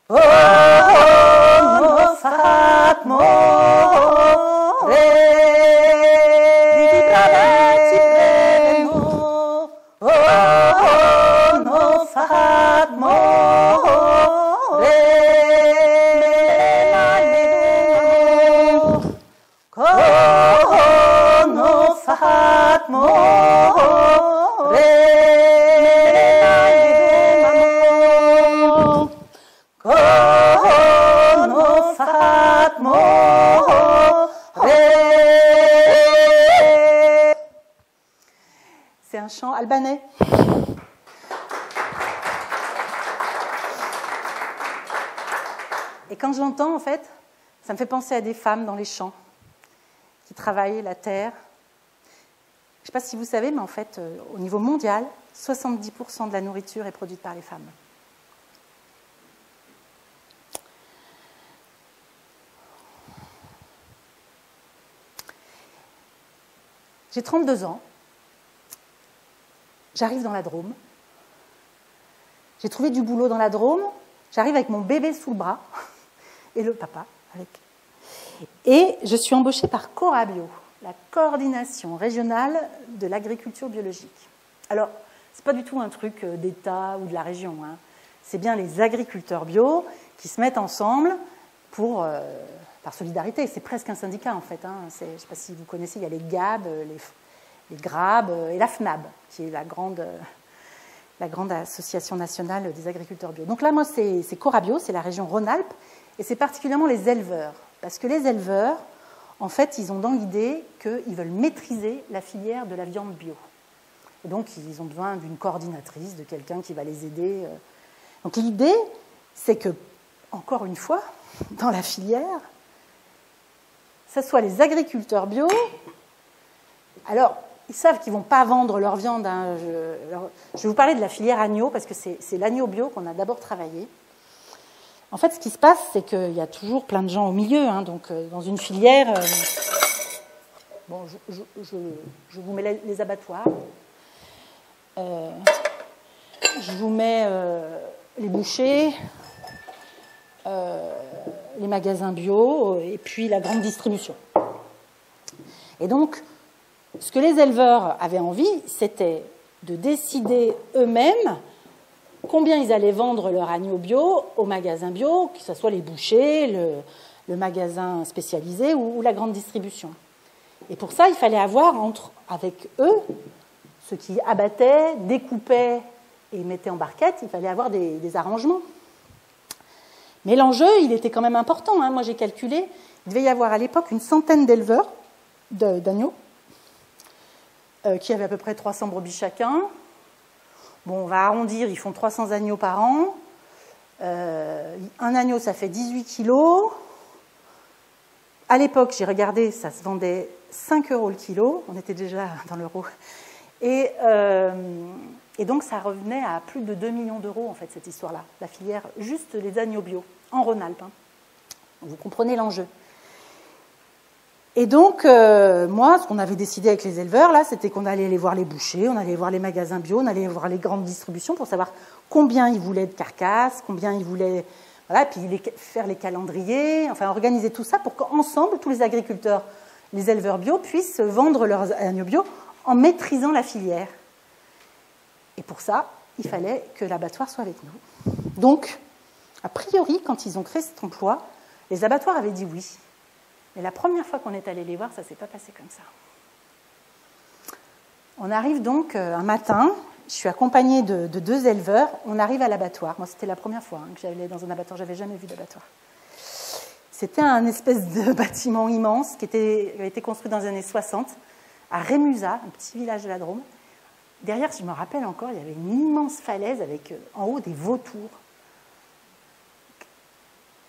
kono fatmo re di pravati premo kono fatmo C'est un chant albanais. Et quand je l'entends, en fait, ça me fait penser à des femmes dans les champs qui travaillent la terre. Je ne sais pas si vous savez, mais en fait, au niveau mondial, 70% de la nourriture est produite par les femmes. J'ai 32 ans. J'arrive dans la Drôme. J'ai trouvé du boulot dans la Drôme. J'arrive avec mon bébé sous le bras et le papa avec. Et je suis embauchée par Corabio, la coordination régionale de l'agriculture biologique. Alors, ce n'est pas du tout un truc d'État ou de la région. C'est bien les agriculteurs bio qui se mettent ensemble par solidarité. C'est presque un syndicat, en fait. Je ne sais pas si vous connaissez, il y a les GAB, les GRAB et la FNAB, qui est la grande association nationale des agriculteurs bio. Donc là, moi, c'est Corabio, c'est la région Rhône-Alpes, et c'est particulièrement les éleveurs. Parce que les éleveurs, en fait, ils ont dans l'idée qu'ils veulent maîtriser la filière de la viande bio. Et donc, ils ont besoin d'une coordinatrice, de quelqu'un qui va les aider. Donc l'idée, c'est que, encore une fois, dans la filière, ce soit les agriculteurs bio. Alors, ils savent qu'ils ne vont pas vendre leur viande. Je vais vous parler de la filière agneau, parce que c'est l'agneau bio qu'on a d'abord travaillé. En fait, ce qui se passe, c'est qu'il y a toujours plein de gens au milieu. Donc, dans une filière... je vous mets les abattoirs. Je vous mets les bouchers, les magasins bio, et puis la grande distribution. Et donc... ce que les éleveurs avaient envie, c'était de décider eux-mêmes combien ils allaient vendre leur agneau bio au magasin bio, que ce soit les bouchers, le magasin spécialisé ou la grande distribution. Et pour ça, il fallait avoir avec eux, ceux qui abattaient, découpaient et mettaient en barquette, il fallait avoir des arrangements. Mais l'enjeu, il était quand même important. Hein. Moi, j'ai calculé, il devait y avoir à l'époque une centaine d'éleveurs d'agneaux qui avaient à peu près 300 brebis chacun. Bon, on va arrondir, ils font 300 agneaux par an. Un agneau, ça fait 18 kilos. À l'époque, j'ai regardé, ça se vendait 5 € le kilo. On était déjà dans l'euro. Et donc, ça revenait à plus de 2 millions d'euros, en fait, cette histoire-là. La filière, juste les agneaux bio, en Rhône-Alpes. Hein. Vous comprenez l'enjeu. Et donc, moi, ce qu'on avait décidé avec les éleveurs, là, c'était qu'on allait aller voir les bouchers, on allait voir les magasins bio, on allait voir les grandes distributions pour savoir combien ils voulaient de carcasses, combien ils voulaient... Voilà, puis faire les calendriers, enfin, organiser tout ça pour qu'ensemble, tous les agriculteurs, les éleveurs bio, puissent vendre leurs agneaux bio en maîtrisant la filière. Et pour ça, il fallait que l'abattoir soit avec nous. Donc, a priori, quand ils ont créé cet emploi, les abattoirs avaient dit oui. Mais la première fois qu'on est allé les voir, ça ne s'est pas passé comme ça. On arrive donc un matin, je suis accompagnée de 2 éleveurs, on arrive à l'abattoir. Moi, c'était la première fois que j'allais dans un abattoir, je n'avais jamais vu d'abattoir. C'était un espèce de bâtiment immense qui avait été construit dans les années 60, à Rémusat, un petit village de la Drôme. Derrière, je me rappelle encore, il y avait une immense falaise avec en haut des vautours.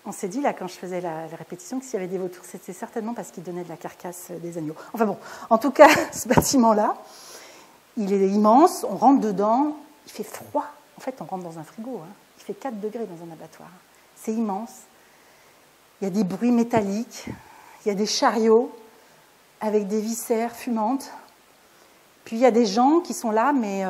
On s'est dit, là, quand je faisais la répétition, que s'il y avait des vautours, c'était certainement parce qu'ils donnaient de la carcasse des agneaux. Enfin bon, en tout cas, ce bâtiment-là, il est immense, on rentre dedans, il fait froid. En fait, on rentre dans un frigo, hein. Il fait 4 degrés dans un abattoir. C'est immense. Il y a des bruits métalliques, il y a des chariots avec des viscères fumantes. Puis il y a des gens qui sont là, mais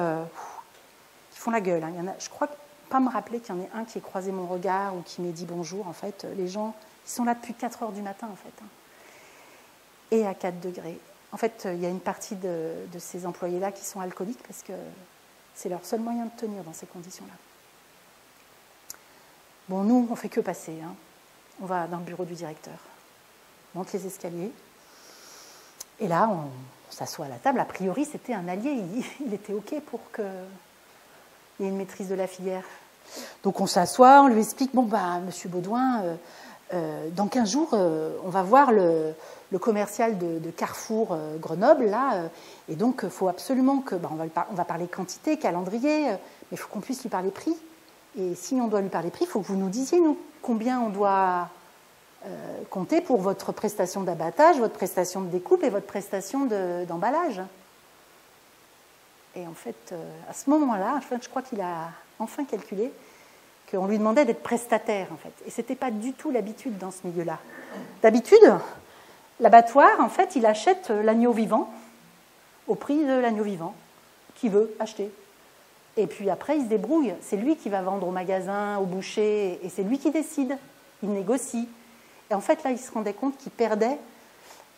qui font la gueule. Hein. Il y en a, je crois pas me rappeler qu'il y en ait un qui ait croisé mon regard ou qui m'ait dit bonjour. En fait, les gens, ils sont là depuis 4 heures du matin, en fait. Hein. Et à 4 degrés. En fait, il y a une partie de ces employés-là qui sont alcooliques parce que c'est leur seul moyen de tenir dans ces conditions-là. Bon, nous, on ne fait que passer. Hein. On va dans le bureau du directeur. On monte les escaliers. Et là, on s'assoit à la table. A priori, c'était un allié. Il était OK pour qu'il y ait une maîtrise de la filière. Donc, on s'assoit, on lui explique, bon, bah, monsieur Baudouin, dans 15 jours, on va voir le commercial de Carrefour Grenoble, là. Et donc, il faut absolument que... Bah, on va parler quantité, calendrier, mais il faut qu'on puisse lui parler prix. Et si on doit lui parler prix, il faut que vous nous disiez, nous, combien on doit... compter pour votre prestation d'abattage, votre prestation de découpe et votre prestation d'emballage. Et en fait, à ce moment-là, je crois qu'il a enfin calculé qu'on lui demandait d'être prestataire, en fait. Et ce n'était pas du tout l'habitude dans ce milieu-là. D'habitude, l'abattoir, en fait, il achète l'agneau vivant au prix de l'agneau vivant qu'il veut acheter. Et puis après, il se débrouille. C'est lui qui va vendre au magasin, au boucher, et c'est lui qui décide. Il négocie. Et en fait, là, il se rendait compte qu'il perdait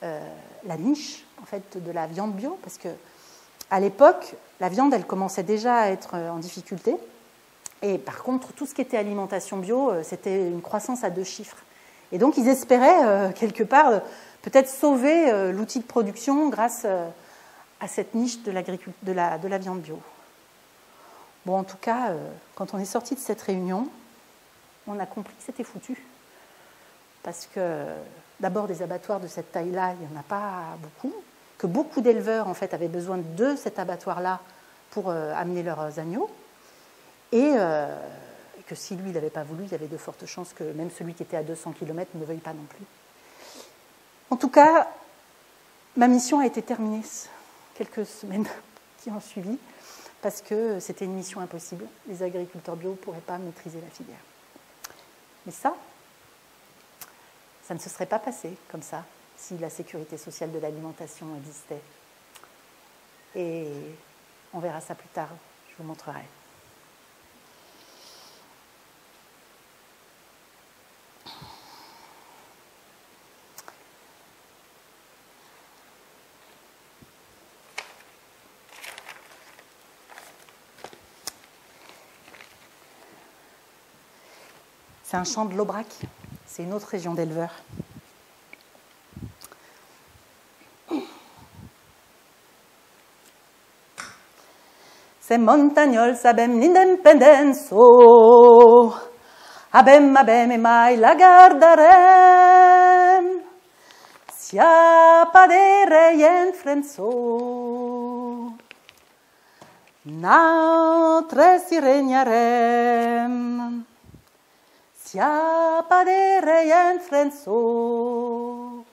la niche en fait, de la viande bio, parce qu'à l'époque, la viande, elle commençait déjà à être en difficulté. Et par contre, tout ce qui était alimentation bio, c'était une croissance à 2 chiffres. Et donc, ils espéraient, quelque part, peut-être sauver l'outil de production grâce à cette niche de la viande bio. Bon, en tout cas, quand on est sorti de cette réunion, on a compris que c'était foutu. Parce que, d'abord, des abattoirs de cette taille-là, il n'y en a pas beaucoup. Que beaucoup d'éleveurs, en fait, avaient besoin de cet abattoir-là pour amener leurs agneaux. Et que si lui, il n'avait pas voulu, il y avait de fortes chances que même celui qui était à 200 km ne veuille pas non plus. En tout cas, ma mission a été terminée quelques semaines qui ont suivi, parce que c'était une mission impossible. Les agriculteurs bio ne pourraient pas maîtriser la filière. Mais ça ne se serait pas passé comme ça si la sécurité sociale de l'alimentation existait. Et on verra ça plus tard, je vous montrerai. C'est un champ de l'Aubrac, c'est une autre région d'éleveurs. Se montagnol sabem l'independenzo, abem, mai la guardarem, sia padere en fremso, notre si regnarem, sia padere en fremso,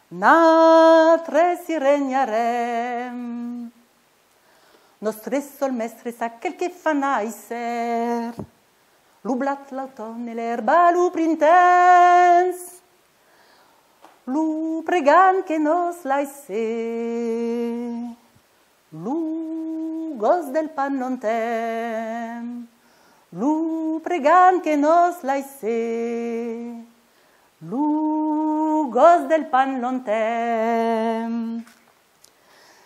notre si regnarem. Nostre sol mestre sa quel che fa naiser, lu blat l'automne e l'erba lu printens, lu pregan che nos laisse, lu gos del pan non tem, lu pregan che nos laisse, lu gos del pan non tem.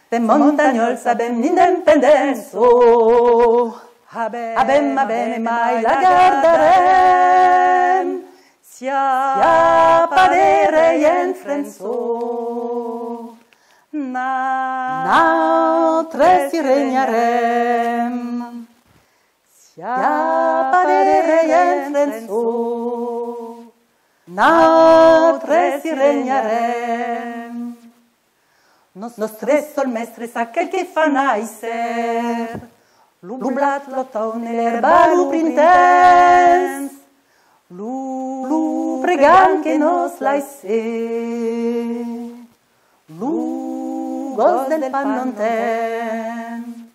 De montagnol sabem n'independenzo, abem, mai la guardarem, sia padere en fremso, notre si regnarem, sia padere en fremso, notre si regnarem. Nostre sol mestre sa quel che fa naiser, lu blat l'automne l'erba lu printens, lu pregan che nos laisse, lu gos del pan non tem,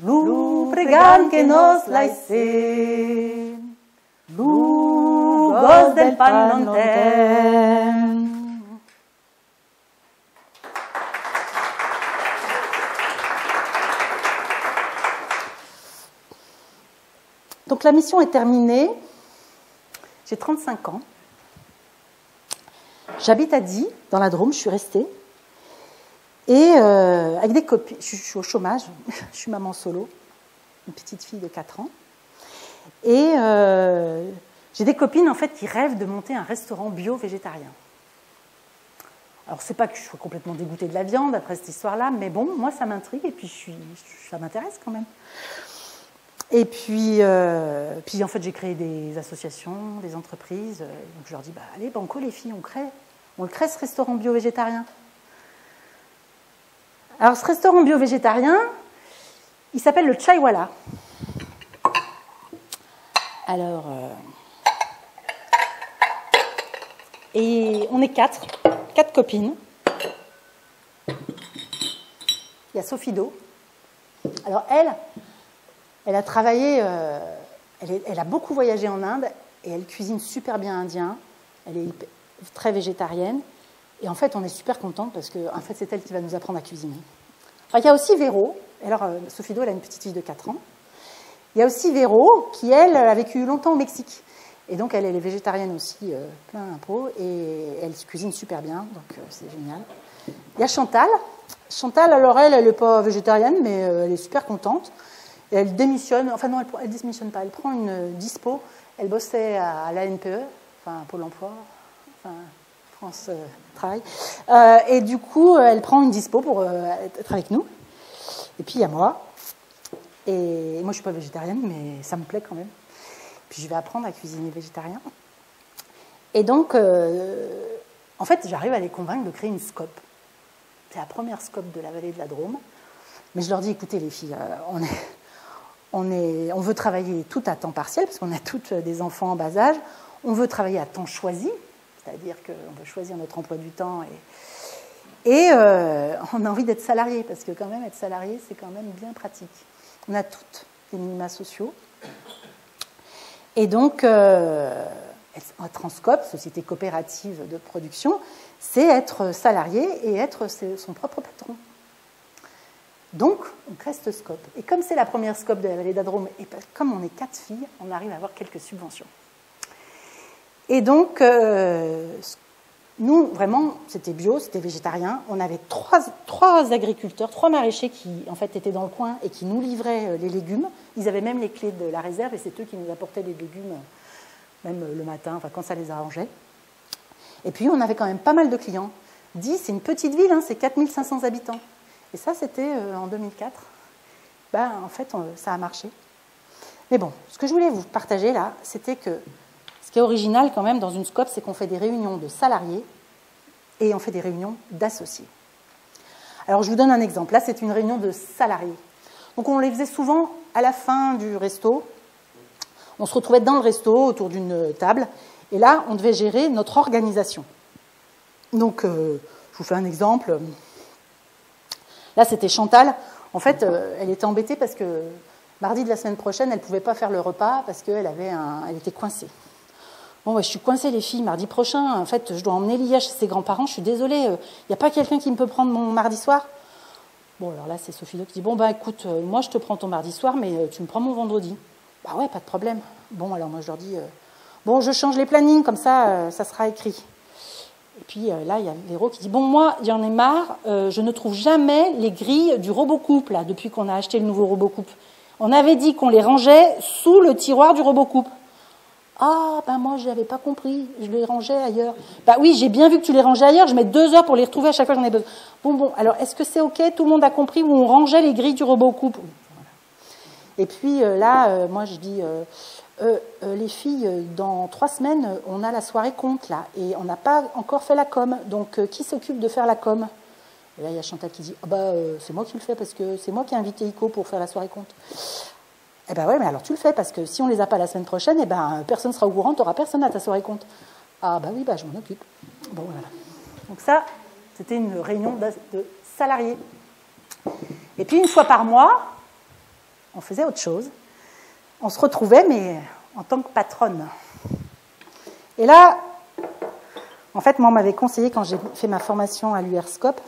lu pregan che nos laisse, lu gos del pan non tem. Donc la mission est terminée. J'ai 35 ans. J'habite à Die, dans la Drôme, je suis restée. Et avec des copines, je suis au chômage, je suis maman solo, une petite fille de 4 ans. Et j'ai des copines en fait qui rêvent de monter un restaurant bio-végétarien. Alors c'est pas que je sois complètement dégoûtée de la viande après cette histoire-là, mais bon, moi ça m'intrigue et puis ça m'intéresse quand même. Et puis en fait, j'ai créé des associations, des entreprises. Donc je leur dis, allez, banco les filles, on le crée ce restaurant bio-végétarien. Alors ce restaurant bio-végétarien, il s'appelle le Chaiwala. Alors, et on est quatre copines. Il y a Sophie Do. Alors elle a travaillé, elle a beaucoup voyagé en Inde et elle cuisine super bien indien. Elle est très végétarienne. Et en fait, on est super contente parce que en fait, c'est elle qui va nous apprendre à cuisiner. Alors, il y a aussi Véro. Alors, Sophie Do, elle a une petite fille de 4 ans. Il y a aussi Véro qui, elle, a vécu longtemps au Mexique. Et donc, elle est végétarienne aussi, plein d'impôts. Et elle cuisine super bien, donc c'est génial. Il y a Chantal. Chantal, alors elle n'est pas végétarienne, mais elle est super contente. Et elle démissionne, enfin non, elle démissionne pas, elle prend une dispo. Elle bossait à l'ANPE, enfin Pôle emploi, enfin France Travail. Et du coup, elle prend une dispo pour être avec nous. Et puis il y a moi. Et moi, je suis pas végétarienne, mais ça me plaît quand même. Puis je vais apprendre à cuisiner végétarien. Et donc, en fait, j'arrive à les convaincre de créer une SCOP. C'est la première SCOP de la vallée de la Drôme. Mais je leur dis, écoutez les filles, on veut travailler tout à temps partiel, parce qu'on a toutes des enfants en bas âge. On veut travailler à temps choisi, c'est-à-dire qu'on veut choisir notre emploi du temps. Et on a envie d'être salarié, parce que quand même, être salarié, c'est quand même bien pratique. On a toutes des minima sociaux. Et donc, être en SCOP, société coopérative de production, c'est être salarié et être son propre patron. Donc, on crée cette SCOP. Et comme c'est la première SCOP de la vallée de la Drôme, et comme on est 4 filles, on arrive à avoir quelques subventions. Et donc, nous, vraiment, c'était bio, c'était végétarien. On avait trois agriculteurs, 3 maraîchers qui, en fait, étaient dans le coin et qui nous livraient les légumes. Ils avaient même les clés de la réserve et c'est eux qui nous apportaient les légumes, même le matin, enfin, quand ça les arrangeait. Et puis, on avait quand même pas mal de clients. Die, c'est une petite ville, hein, c'est 4500 habitants. Et ça, c'était en 2004. En fait, ça a marché. Mais bon, ce que je voulais vous partager là, c'était que Ce qui est original quand même dans une SCOP, c'est qu'on fait des réunions de salariés et on fait des réunions d'associés. Alors je vous donne un exemple. Là, c'est une réunion de salariés. Donc on les faisait souvent à la fin du resto. On se retrouvait dans le resto autour d'une table. Et là, on devait gérer notre organisation. Donc, je vous fais un exemple. Là, c'était Chantal. En fait, elle était embêtée parce que mardi de la semaine prochaine, elle ne pouvait pas faire le repas parce qu'elle elle était coincée. Bon, ouais, je suis coincée, les filles, mardi prochain. En fait, je dois emmener Lia chez ses grands-parents. Je suis désolée, il n'y a pas quelqu'un qui me peut prendre mon mardi soir? Bon, alors là, c'est Sophie qui dit, bon, bah écoute, moi, je te prends ton mardi soir, mais tu me prends mon vendredi. Bah ouais, pas de problème. Bon, alors moi, je leur dis, bon, je change les plannings, comme ça, ça sera écrit. Et puis là, il y a Véro qui dit, bon, moi, il y en a marre, je ne trouve jamais les grilles du RoboCoupe, là, depuis qu'on a acheté le nouveau RoboCoupe. On avait dit qu'on les rangeait sous le tiroir du RoboCoupe. Ah, ben moi, je n'avais pas compris, je les rangeais ailleurs. Bah oui, j'ai bien vu que tu les rangeais ailleurs, je mets 2 heures pour les retrouver à chaque fois que j'en ai besoin. Bon, alors, est-ce que c'est OK? Tout le monde a compris où on rangeait les grilles du RoboCoupe? Et puis là, moi, je dis, les filles, dans 3 semaines, on a la soirée compte, là, et on n'a pas encore fait la com. Donc, qui s'occupe de faire la com? Et là, il y a Chantal qui dit, ah bah, c'est moi qui le fais, parce que c'est moi qui ai invité Ico pour faire la soirée compte. Eh ben ouais, mais alors tu le fais, parce que si on les a pas la semaine prochaine, eh ben personne sera au courant, tu n'auras personne à ta soirée compte. Ah bah oui, bah je m'en occupe. Bon, voilà. Donc ça, c'était une réunion de salariés. Et puis une fois par mois, on faisait autre chose. On se retrouvait, mais en tant que patronne. Et là, en fait, moi, on m'avait conseillé, quand j'ai fait ma formation à l'URSCOP,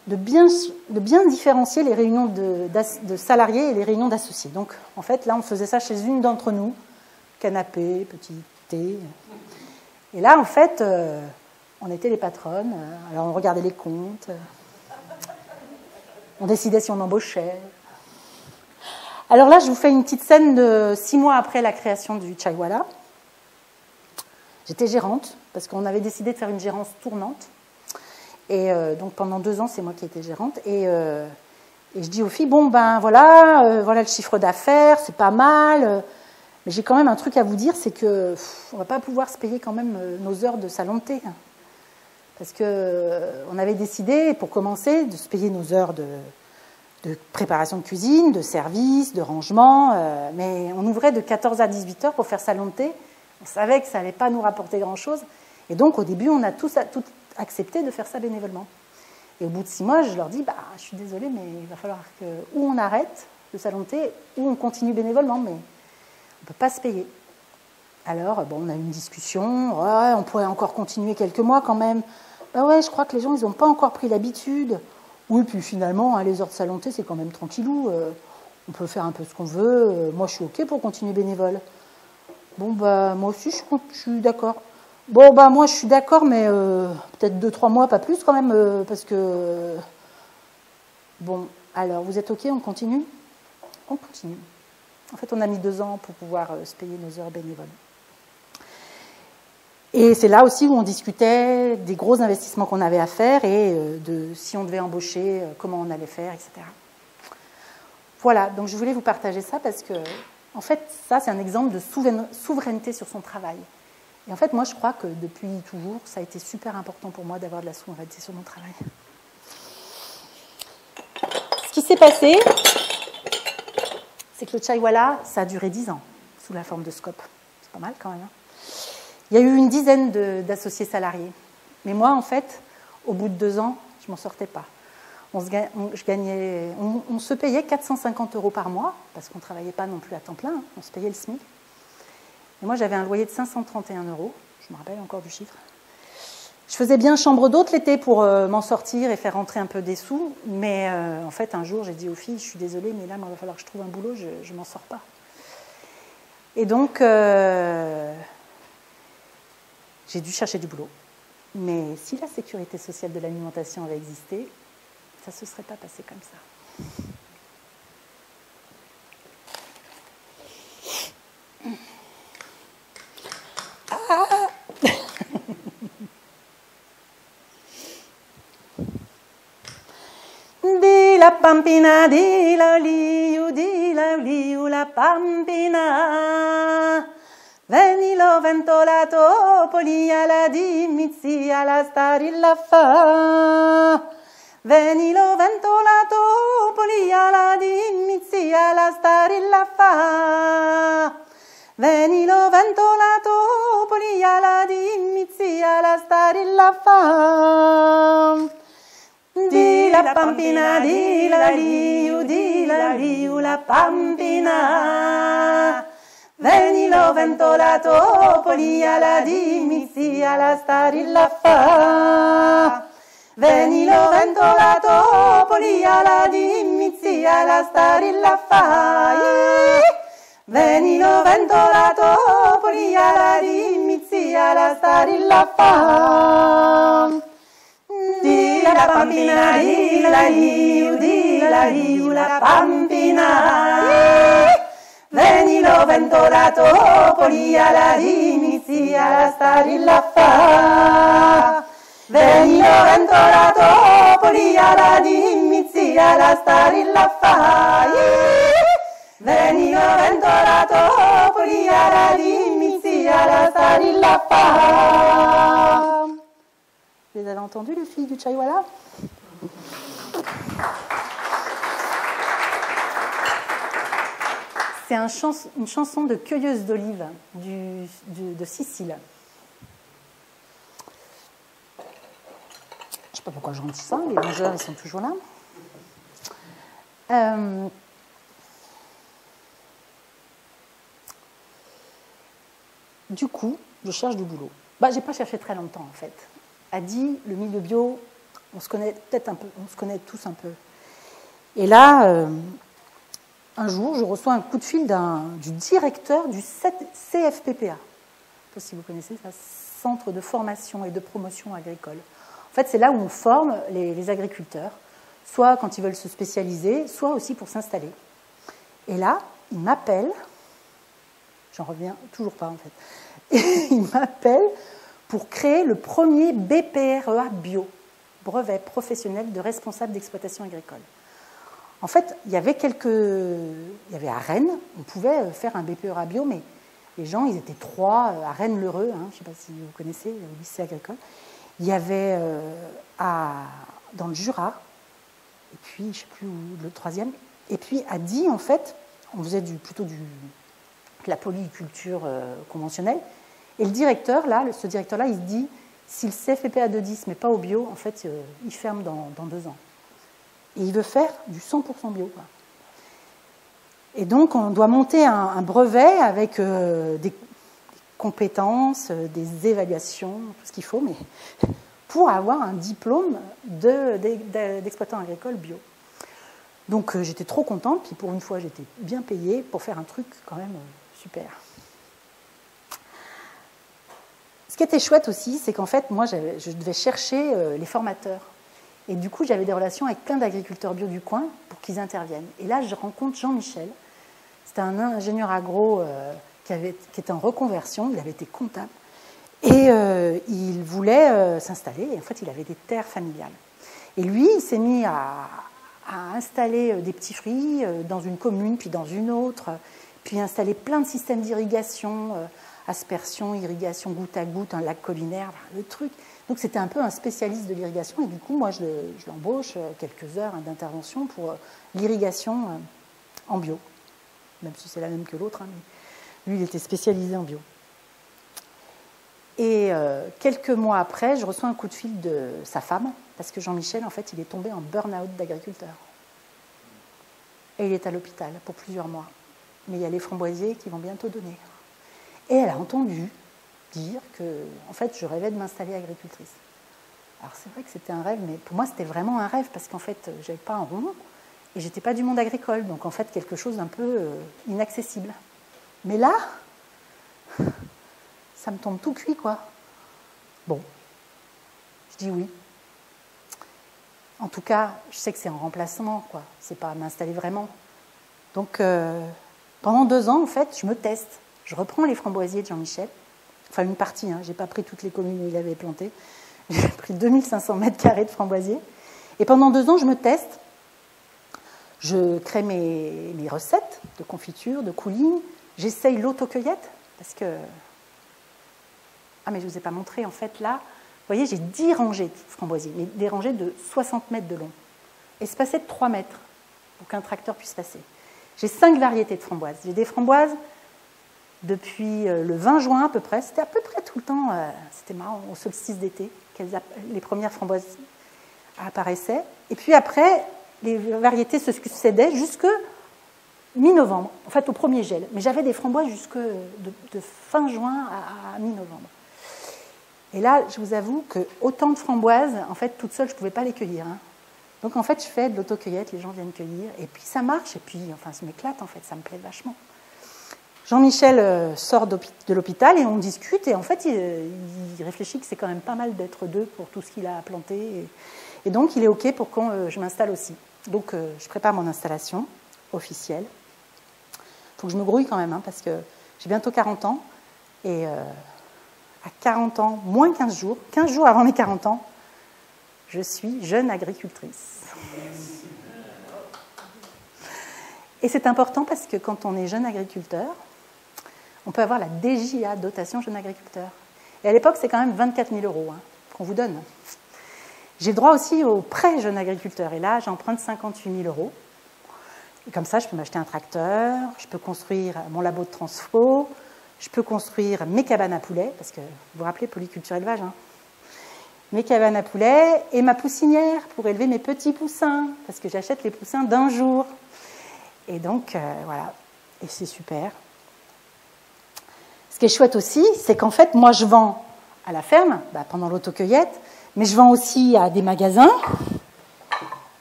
de bien différencier les réunions de salariés et les réunions d'associés. Donc, en fait, là, on faisait ça chez une d'entre nous, canapé, petit thé. Et là, en fait, on était les patronnes, alors on regardait les comptes, on décidait si on embauchait. Alors là, je vous fais une petite scène de 6 mois après la création du Chaiwala. J'étais gérante, parce qu'on avait décidé de faire une gérance tournante. Et donc pendant 2 ans, c'est moi qui étais gérante. Et je dis aux filles, bon ben voilà le chiffre d'affaires, c'est pas mal. Mais j'ai quand même un truc à vous dire, c'est que on va pas pouvoir se payer quand même nos heures de salon de thé. Parce que on avait décidé, pour commencer, de se payer nos heures de préparation de cuisine, de service, de rangement. Mais on ouvrait de 14 à 18 heures pour faire salon de thé. On savait que ça allait pas nous rapporter grand-chose. Et donc au début, on a tout accepté de faire ça bénévolement. Et au bout de 6 mois, je leur dis, bah, je suis désolée, mais il va falloir que ou on arrête le salon de thé, ou on continue bénévolement, mais on ne peut pas se payer. Alors, bon, on a eu une discussion, ouais, on pourrait encore continuer quelques mois quand même. Bah ouais, je crois que les gens, ils n'ont pas encore pris l'habitude. Oui, puis finalement, les heures de salon de thé, c'est quand même tranquillou. On peut faire un peu ce qu'on veut. Moi, je suis OK pour continuer bénévole. Bon, bah, moi aussi, je suis d'accord. Bon, bah moi je suis d'accord, mais peut-être 2-3 mois, pas plus quand même, parce que... Bon, alors, vous êtes OK, on continue? On continue. En fait, on a mis 2 ans pour pouvoir se payer nos heures bénévoles. Et c'est là aussi où on discutait des gros investissements qu'on avait à faire et de si on devait embaucher, comment on allait faire, etc. Voilà, donc je voulais vous partager ça parce que, en fait, ça, c'est un exemple de souveraineté sur son travail. Et en fait, moi, je crois que depuis toujours, ça a été super important pour moi d'avoir de la souveraineté sur mon travail. Ce qui s'est passé, c'est que le Chaiwala, ça a duré 10 ans, sous la forme de SCOP. C'est pas mal quand même. Hein. Il y a eu une dizaine d'associés salariés. Mais moi, en fait, au bout de 2 ans, je m'en sortais pas. On se payait 450 € par mois, parce qu'on ne travaillait pas non plus à temps plein, hein, on se payait le SMIC. Et moi, j'avais un loyer de 531 €, je me rappelle encore du chiffre. Je faisais bien chambre d'hôte l'été pour m'en sortir et faire rentrer un peu des sous, mais en fait, un jour, j'ai dit aux filles, je suis désolée, mais là, il va falloir que je trouve un boulot, je ne m'en sors pas. Et donc, j'ai dû chercher du boulot. Mais si la sécurité sociale de l'alimentation avait existé, ça ne se serait pas passé comme ça. Di la pampina, di la liu, la pampina. Venilo ventolato, poli alla dimizzi alla starilla fa. Venilo ventolato, poli alla dimizzi alla starilla fa. Venilo ventolato, poli alla dimizzi alla starilla fa. Di la pampina, di la liu, la pampina. Venilo ventolato, poli alla dimizzi alla starilla fa. Venilo ventolato, poli alla dimizzi alla starilla fa. Venilo ventolato, poli alla dimizzi alla starilla fa. Di la pampina, di la liu, la pampina. Venilo ventolato, poli alla dimizzi alla starilla fa. Venilo ventolato, poli alla dimizzi alla starilla fa. Venilo ventolato, poli alla dimizzi alla starilla fa. Vous avez entendu les filles du Chaiwala? C'est une chanson de cueilleuse d'olives de Sicile. Je ne sais pas pourquoi je rentre ça, les mangeurs ils sont toujours là. Du coup, je cherche du boulot. Je n'ai pas cherché très longtemps en fait. Adi, le milieu bio, on se connaît peut-être un peu, on se connaît tous un peu. Et là, un jour, je reçois un coup de fil du directeur du CFPPA. Je ne sais pas si vous connaissez ça, Centre de formation et de promotion agricole. En fait, c'est là où on forme les agriculteurs, soit quand ils veulent se spécialiser, soit aussi pour s'installer. Et là, il m'appelle, j'en reviens toujours pas en fait, il m'appelle pour créer le premier BPREA bio, brevet professionnel de responsable d'exploitation agricole. En fait, il y avait à Rennes, on pouvait faire un BPREA bio, mais les gens, ils étaient 3 à Rennes-l'Heureux, je ne sais pas si vous connaissez, le lycée agricole. Il y avait dans le Jura, et puis, je ne sais plus où, le 3e, et puis à Die, en fait, on faisait plutôt de la polyculture conventionnelle. Et le directeur, là, ce directeur-là, il se dit, si le CFPPA de Die ne se met pas au bio, en fait, il ferme dans 2 ans. Et il veut faire du 100% bio. Quoi. Et donc, on doit monter un brevet avec des compétences, des évaluations, tout ce qu'il faut, mais pour avoir un diplôme d'exploitant agricole bio. Donc, j'étais trop contente, puis pour une fois, j'étais bien payée pour faire un truc quand même super. Ce qui était chouette aussi, c'est qu'en fait, moi, je devais chercher les formateurs. Et du coup, j'avais des relations avec plein d'agriculteurs bio du coin pour qu'ils interviennent. Et là, je rencontre Jean-Michel. C'était un ingénieur agro qui était en reconversion. Il avait été comptable. Et il voulait s'installer. Et en fait, il avait des terres familiales. Et lui, il s'est mis à installer des petits fruits dans une commune, puis dans une autre. Puis installer plein de systèmes d'irrigation, aspersion, irrigation goutte à goutte, un lac collinaire, le truc. Donc c'était un peu un spécialiste de l'irrigation et du coup moi je l'embauche quelques heures d'intervention pour l'irrigation en bio, même si c'est la même que l'autre, mais lui il était spécialisé en bio. Et quelques mois après, je reçois un coup de fil de sa femme parce que Jean-Michel en fait il est tombé en burn-out d'agriculteur et il est à l'hôpital pour plusieurs mois. Mais il y a les framboisiers qui vont bientôt donner. Et elle a entendu dire que, en fait, je rêvais de m'installer agricultrice. Alors c'est vrai que c'était un rêve, mais pour moi c'était vraiment un rêve parce qu'en fait, j'avais pas un rond et j'étais pas du monde agricole, donc en fait quelque chose d'un peu inaccessible. Mais là, ça me tombe tout cuit, quoi. Bon, je dis oui. En tout cas, je sais que c'est un remplacement, quoi. C'est pas m'installer vraiment. Donc, pendant 2 ans, en fait, je me teste. Je reprends les framboisiers de Jean-Michel. Enfin, une partie, je n'ai pas pris toutes les communes où il avait planté. J'ai pris 2500 mètres carrés de framboisiers. Et pendant 2 ans, je me teste. Je crée mes recettes de confiture, de coulis. J'essaye l'autocueillette. parce que... Ah, mais je ne vous ai pas montré, en fait, là, vous voyez, j'ai 10 rangées de framboisiers, mais des rangées de 60 mètres de long, espacées de 3 mètres, pour qu'un tracteur puisse passer. J'ai 5 variétés de framboises. J'ai des framboises depuis le 20 juin à peu près, c'était à peu près tout le temps, c'était marrant, au solstice d'été, les premières framboises apparaissaient. Et puis après, les variétés se succédaient jusque mi-novembre, en fait au premier gel. Mais j'avais des framboises jusque de fin juin à mi-novembre. Et là, je vous avoue que autant de framboises, en fait, toute seule, je ne pouvais pas les cueillir. Hein. Donc en fait, je fais de l'autocueillette, les gens viennent cueillir, et puis ça marche, et puis enfin, ça m'éclate, en fait, ça me plaît vachement. Jean-Michel sort de l'hôpital et on discute, et en fait, il réfléchit que c'est quand même pas mal d'être deux pour tout ce qu'il a planté. Et donc, il est OK pour que je m'installe aussi. Donc, je prépare mon installation officielle. Il faut que je me grouille quand même, hein, parce que j'ai bientôt 40 ans. Et à 40 ans, moins 15 jours avant mes 40 ans, je suis jeune agricultrice. Et c'est important parce que quand on est jeune agriculteur, on peut avoir la DJA, dotation jeune agriculteur. Et à l'époque, c'est quand même 24 000 € hein, qu'on vous donne. J'ai le droit aussi au prêt jeune agriculteur. Et là, j'emprunte 58 000 €. Et comme ça, je peux m'acheter un tracteur, je peux construire mon labo de transfo, je peux construire mes cabanes à poulets, parce que vous vous rappelez, polyculture élevage, hein, mes cabanes à poulets et ma poussinière pour élever mes petits poussins, parce que j'achète les poussins d'un jour. Et donc, voilà, et c'est super. Ce qui est chouette aussi, c'est qu'en fait, moi, je vends à la ferme, pendant l'autocueillette, mais je vends aussi à des magasins,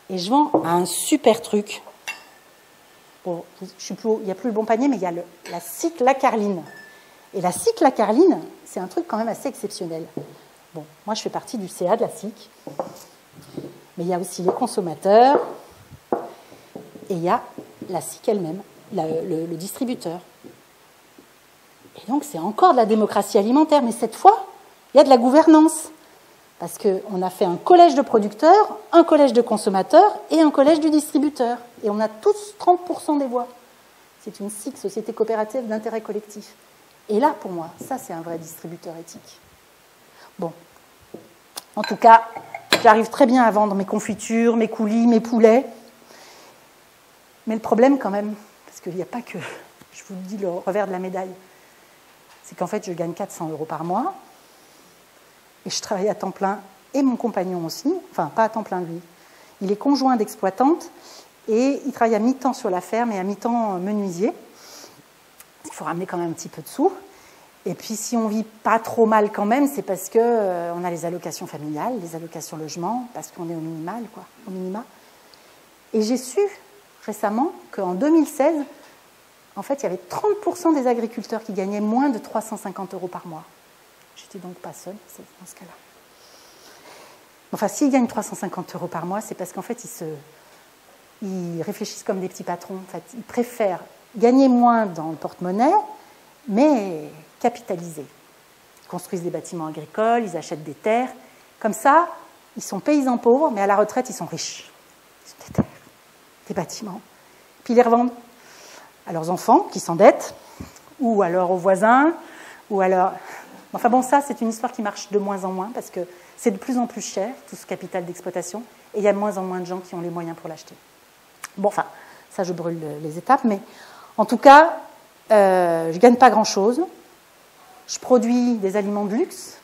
et je vends à un super truc. Bon, il n'y a plus le bon panier, mais il y a la cyclacarline. Et la cyclacarline, c'est un truc quand même assez exceptionnel. Bon, moi, je fais partie du CA de la cyc, mais il y a aussi les consommateurs, et il y a la cyc elle-même, le distributeur. Et donc, c'est encore de la démocratie alimentaire, mais cette fois, il y a de la gouvernance. Parce qu'on a fait un collège de producteurs, un collège de consommateurs et un collège de distributeurs. Et on a tous 30% des voix. C'est une SIC, Société coopérative d'intérêt collectif. Et là, pour moi, ça, c'est un vrai distributeur éthique. Bon. En tout cas, j'arrive très bien à vendre mes confitures, mes coulis, mes poulets. Mais le problème, quand même, parce qu'il n'y a pas que, je vous le dis, le revers de la médaille, c'est qu'en fait, je gagne 400 € par mois, et je travaille à temps plein, et mon compagnon aussi, enfin, pas à temps plein, lui. Il est conjoint d'exploitante, et il travaille à mi-temps sur la ferme et à mi-temps menuisier. Il faut ramener quand même un petit peu de sous. Et puis, si on ne vit pas trop mal quand même, c'est parce qu'on a les allocations familiales, les allocations logement, parce qu'on est au minimal, quoi, au minima. Et j'ai su récemment qu'en 2016, en fait, il y avait 30% des agriculteurs qui gagnaient moins de 350 € par mois. J'étais donc pas seule dans ce cas-là. Enfin, s'ils gagnent 350 € par mois, c'est parce qu'en fait, ils réfléchissent comme des petits patrons. En fait, ils préfèrent gagner moins dans le porte-monnaie, mais capitaliser. Ils construisent des bâtiments agricoles, ils achètent des terres. Comme ça, ils sont paysans pauvres, mais à la retraite, ils sont riches. Ils ont des terres, des bâtiments. Puis ils les revendent à leurs enfants qui s'endettent, ou alors aux voisins, ou alors... Enfin bon, ça, c'est une histoire qui marche de moins en moins, parce que c'est de plus en plus cher, tout ce capital d'exploitation, et il y a de moins en moins de gens qui ont les moyens pour l'acheter. Bon, enfin, ça, je brûle les étapes, mais en tout cas, je ne gagne pas grand-chose. Je produis des aliments de luxe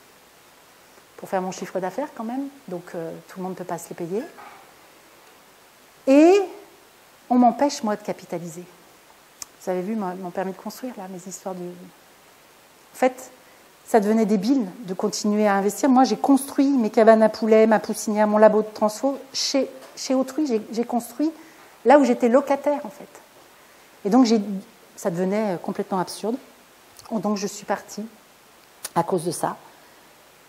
pour faire mon chiffre d'affaires quand même, donc tout le monde ne peut pas se les payer. Et on m'empêche, moi, de capitaliser. Vous avez vu mon permis de construire, là, mes histoires de... En fait, ça devenait débile de continuer à investir. Moi, j'ai construit mes cabanes à poulets, ma poussinière, mon labo de transfo chez autrui. J'ai construit là où j'étais locataire, en fait. Et donc, ça devenait complètement absurde. Donc, je suis partie à cause de ça.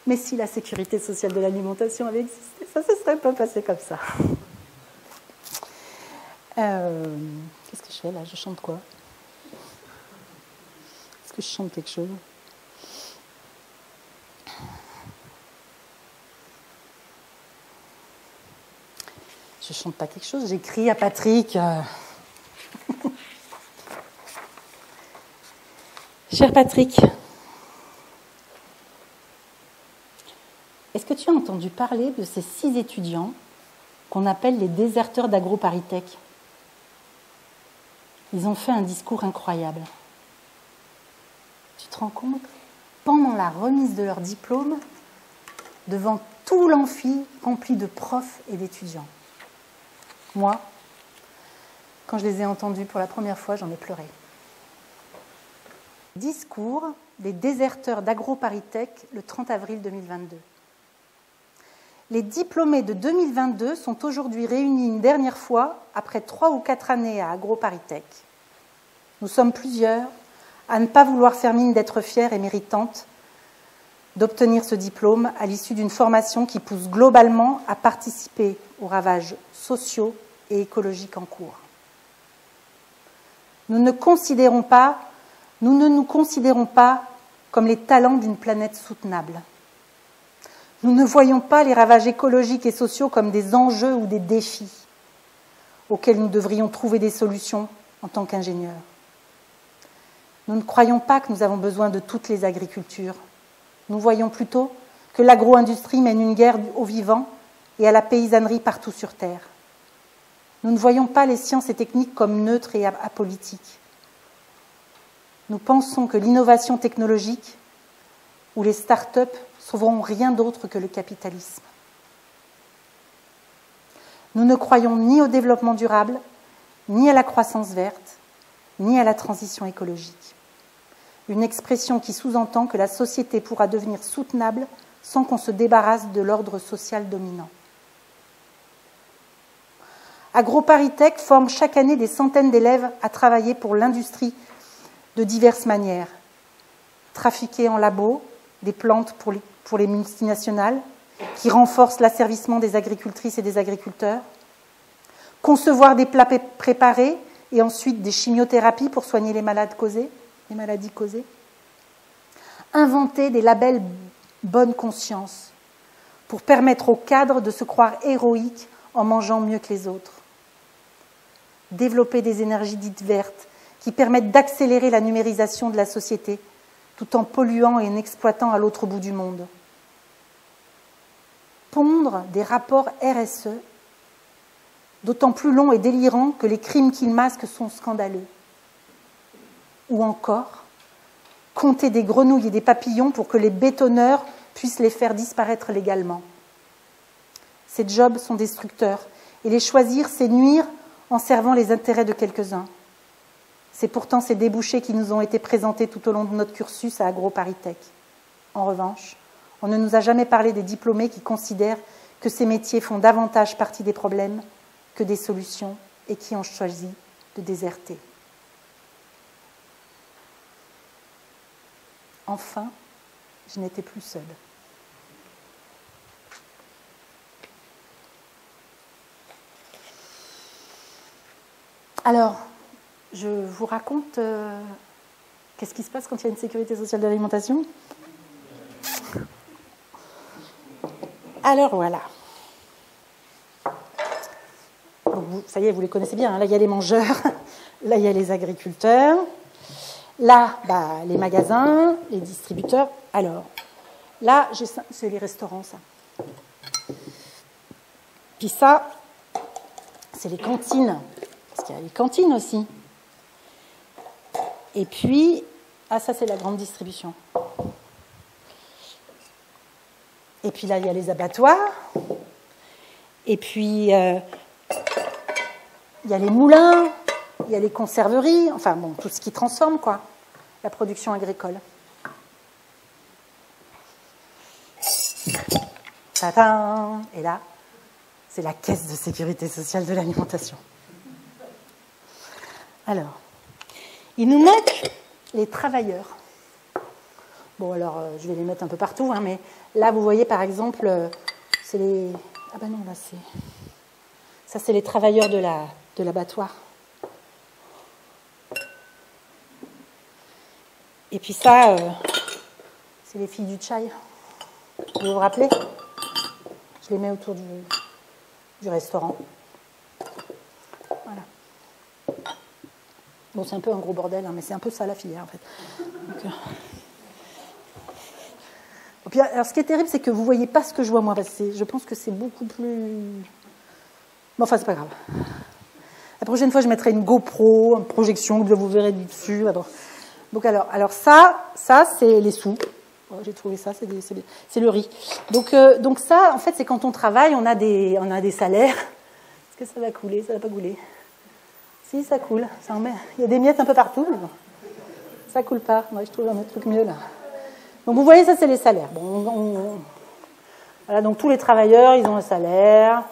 Mais si la sécurité sociale de l'alimentation avait existé, ça ne se serait pas passé comme ça. Qu'est-ce que je fais là? Je chante quoi? Est-ce que je chante quelque chose? Je chante pas quelque chose, j'écris à Patrick. Je Cher Patrick, est-ce que tu as entendu parler de ces 6 étudiants qu'on appelle les déserteurs d'AgroParisTech? Ils ont fait un discours incroyable. Tu te rends compte? Pendant la remise de leur diplôme, devant tout l'amphi rempli de profs et d'étudiants. Moi, quand je les ai entendus pour la première fois, j'en ai pleuré. Discours des déserteurs d'AgroParisTech le 30 avril 2022. Les diplômés de 2022 sont aujourd'hui réunis une dernière fois après 3 ou 4 années à AgroParisTech. Nous sommes plusieurs à ne pas vouloir faire mine d'être fiers et méritantes d'obtenir ce diplôme à l'issue d'une formation qui pousse globalement à participer aux ravages sociaux et écologiques en cours. Nous ne nous considérons pas comme les talents d'une planète soutenable. Nous ne voyons pas les ravages écologiques et sociaux comme des enjeux ou des défis auxquels nous devrions trouver des solutions en tant qu'ingénieurs. Nous ne croyons pas que nous avons besoin de toutes les agricultures. Nous voyons plutôt que l'agro-industrie mène une guerre aux vivants et à la paysannerie partout sur Terre. Nous ne voyons pas les sciences et techniques comme neutres et apolitiques. Nous pensons que l'innovation technologique ou les start-up sauveront rien d'autre que le capitalisme. Nous ne croyons ni au développement durable, ni à la croissance verte, ni à la transition écologique. Une expression qui sous-entend que la société pourra devenir soutenable sans qu'on se débarrasse de l'ordre social dominant. AgroParisTech forme chaque année des centaines d'élèves à travailler pour l'industrie de diverses manières. Trafiquer en labo des plantes pour les multinationales qui renforcent l'asservissement des agricultrices et des agriculteurs, concevoir des plats préparés et ensuite des chimiothérapies pour soigner les maladies causées, inventer des labels bonne conscience pour permettre aux cadres de se croire héroïques en mangeant mieux que les autres, développer des énergies dites vertes qui permettent d'accélérer la numérisation de la société tout en polluant et en exploitant à l'autre bout du monde. Pondre des rapports RSE, d'autant plus longs et délirants que les crimes qu'ils masquent sont scandaleux. Ou encore, compter des grenouilles et des papillons pour que les bétonneurs puissent les faire disparaître légalement. Ces jobs sont destructeurs, et les choisir, c'est nuire en servant les intérêts de quelques-uns. C'est pourtant ces débouchés qui nous ont été présentés tout au long de notre cursus à AgroParisTech. En revanche, on ne nous a jamais parlé des diplômés qui considèrent que ces métiers font davantage partie des problèmes que des solutions et qui ont choisi de déserter. Enfin, je n'étais plus seule. Alors, je vous raconte qu'est-ce qui se passe quand il y a une sécurité sociale de l'alimentation. Alors voilà. Donc, ça y est, vous les connaissez bien. Hein. Là, il y a les mangeurs, là, il y a les agriculteurs, là, les magasins, les distributeurs. Alors, là, c'est les restaurants, ça. Puis ça, c'est les cantines. Parce qu'il y a les cantines aussi. Et puis, ça c'est la grande distribution. Et puis là, il y a les abattoirs. Et puis, il y a les moulins, il y a les conserveries, enfin bon, tout ce qui transforme, quoi, la production agricole. Tadam! Et là, c'est la caisse de sécurité sociale de l'alimentation. Alors, il nous manque les travailleurs. Bon, alors, je vais les mettre un peu partout, hein, mais là, vous voyez, par exemple, c'est les... Ah ben non, là, c'est... Ça, c'est les travailleurs de l'abattoir. Et puis ça, c'est les filles du chai. Vous vous rappelez? Je les mets autour du restaurant. Voilà. Bon, c'est un peu un gros bordel, hein, mais c'est un peu ça la filière, en fait. Donc, Et puis, alors, ce qui est terrible, c'est que vous ne voyez pas ce que je vois moi. Parce que je pense que c'est beaucoup plus... Bon, enfin, c'est pas grave. La prochaine fois, je mettrai une GoPro, une projection, que vous verrez dessus. Donc alors ça c'est les sous. Oh, j'ai trouvé ça, c'est le riz. Donc ça, en fait, c'est quand on travaille, on a des salaires. Est-ce que ça va couler? Ça va pas couler? Si, ça coule. Il y a des miettes un peu partout. Mais bon. Ça coule pas. Ouais, je trouve un autre truc mieux là. Donc vous voyez, ça c'est les salaires. Bon, voilà, donc tous les travailleurs, ils ont un salaire.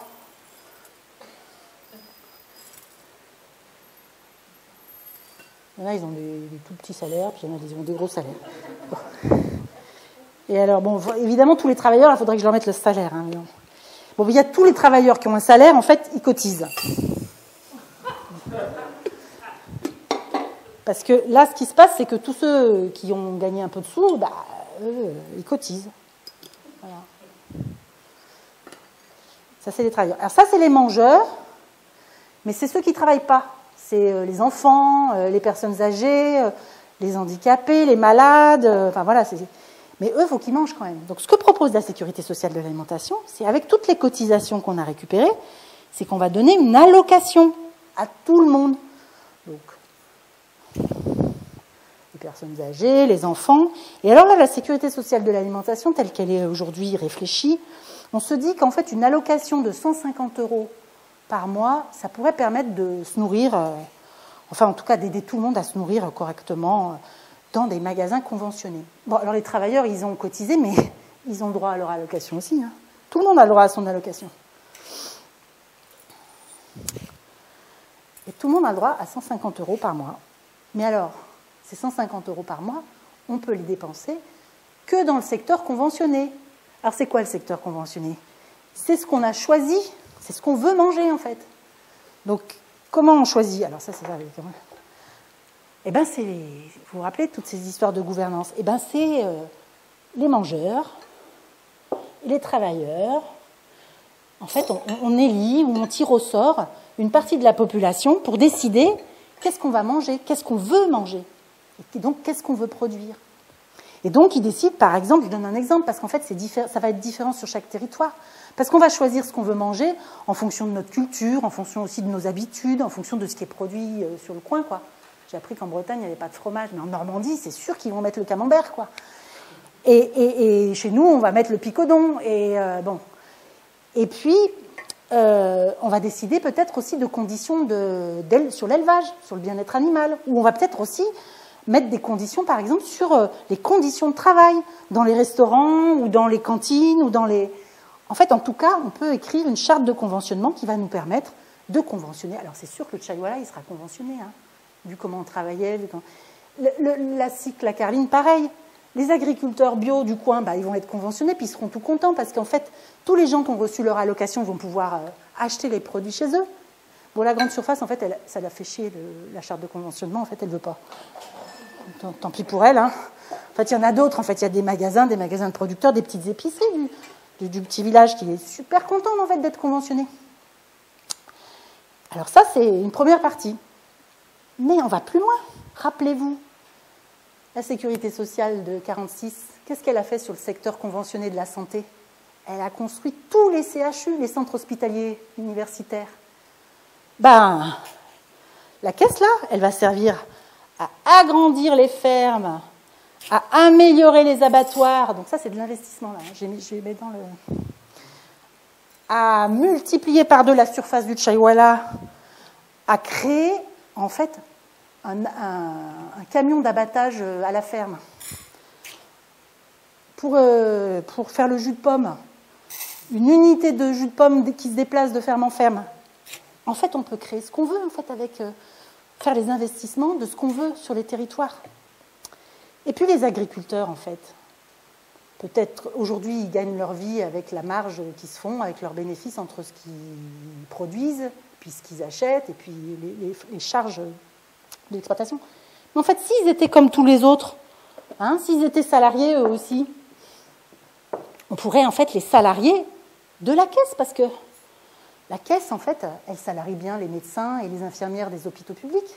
Il y en a, ils ont des tout petits salaires, puis il y en a, ils ont des gros salaires. Bon. Et alors, bon, évidemment, tous les travailleurs, il faudrait que je leur mette le salaire. Hein, bon, il y a tous les travailleurs qui ont un salaire, en fait, ils cotisent. Parce que là, ce qui se passe, c'est que tous ceux qui ont gagné un peu de sous, bah, eux, ils cotisent. Voilà. Ça, c'est les travailleurs. Alors ça, c'est les mangeurs, mais c'est ceux qui ne travaillent pas. C'est les enfants, les personnes âgées, les handicapés, les malades, enfin voilà. Mais eux, il faut qu'ils mangent quand même. Donc ce que propose la Sécurité sociale de l'alimentation, c'est avec toutes les cotisations qu'on a récupérées, c'est qu'on va donner une allocation à tout le monde. Donc, les personnes âgées, les enfants. Et alors là, la Sécurité sociale de l'alimentation, telle qu'elle est aujourd'hui réfléchie, on se dit qu'en fait, une allocation de 150 € par mois, ça pourrait permettre de se nourrir, enfin en tout cas d'aider tout le monde à se nourrir correctement dans des magasins conventionnés. Bon, alors les travailleurs, ils ont cotisé, mais ils ont droit à leur allocation aussi. Hein. Tout le monde a le droit à son allocation. Et tout le monde a le droit à 150 € par mois. Mais alors, ces 150 € par mois, on peut les dépenser que dans le secteur conventionné. Alors c'est quoi le secteur conventionné? C'est ce qu'on a choisi. C'est ce qu'on veut manger, en fait. Donc, comment on choisit? Alors, ça, c'est ça. Eh bien, c'est... Vous vous rappelez toutes ces histoires de gouvernance? Eh bien, c'est les mangeurs, les travailleurs. En fait, on élit ou on tire au sort une partie de la population pour décider qu'est-ce qu'on va manger, qu'est-ce qu'on veut manger. Et donc, qu'est-ce qu'on veut produire. Et donc, ils décident, par exemple, je donne un exemple, parce qu'en fait, ça va être différent sur chaque territoire. Parce qu'on va choisir ce qu'on veut manger en fonction de notre culture, en fonction aussi de nos habitudes, en fonction de ce qui est produit sur le coin, quoi. J'ai appris qu'en Bretagne, il n'y avait pas de fromage, mais en Normandie, c'est sûr qu'ils vont mettre le camembert, quoi. Et chez nous, on va mettre le picodon. Bon. Et puis, on va décider peut-être aussi de conditions sur l'élevage, sur le bien-être animal, ou on va peut-être aussi mettre des conditions, par exemple, sur les conditions de travail, dans les restaurants, ou dans les cantines, ou dans les... En fait, en tout cas, on peut écrire une charte de conventionnement qui va nous permettre de conventionner. Alors, c'est sûr que le chaiwala, il sera conventionné, hein, vu comment on travaillait. La carline, pareil. Les agriculteurs bio du coin, ils vont être conventionnés, puis ils seront tout contents, parce qu'en fait, tous les gens qui ont reçu leur allocation vont pouvoir acheter les produits chez eux. Bon, la grande surface, en fait, ça l'a fait chier, la charte de conventionnement, en fait, elle ne veut pas. Tant pis pour elle. Hein. En fait, il y en a d'autres. En fait, il y a des magasins de producteurs, des petites épiceries du petit village qui est super content, en fait, d'être conventionné. Alors ça, c'est une première partie. Mais on va plus loin. Rappelez-vous, la sécurité sociale de 1946, qu'est-ce qu'elle a fait sur le secteur conventionné de la santé? Elle a construit tous les CHU, les centres hospitaliers universitaires. La caisse, là, elle va servir à agrandir les fermes, à améliorer les abattoirs. Donc ça, c'est de l'investissement, là. Je mets dans le... À multiplier par deux la surface du chaiwala, à créer, en fait, un camion d'abattage à la ferme pour faire le jus de pomme, une unité de jus de pomme qui se déplace de ferme en ferme. En fait, on peut créer ce qu'on veut, en fait, avec faire les investissements de ce qu'on veut sur les territoires. Et puis les agriculteurs, en fait, peut-être aujourd'hui, ils gagnent leur vie avec la marge qu'ils se font, avec leurs bénéfices entre ce qu'ils produisent, puis ce qu'ils achètent, et puis les charges de l'exploitation. Mais en fait, s'ils étaient comme tous les autres, hein, s'ils étaient salariés eux aussi, on pourrait en fait les salarier de la caisse, parce que la caisse, en fait, elle salarie bien les médecins et les infirmières des hôpitaux publics.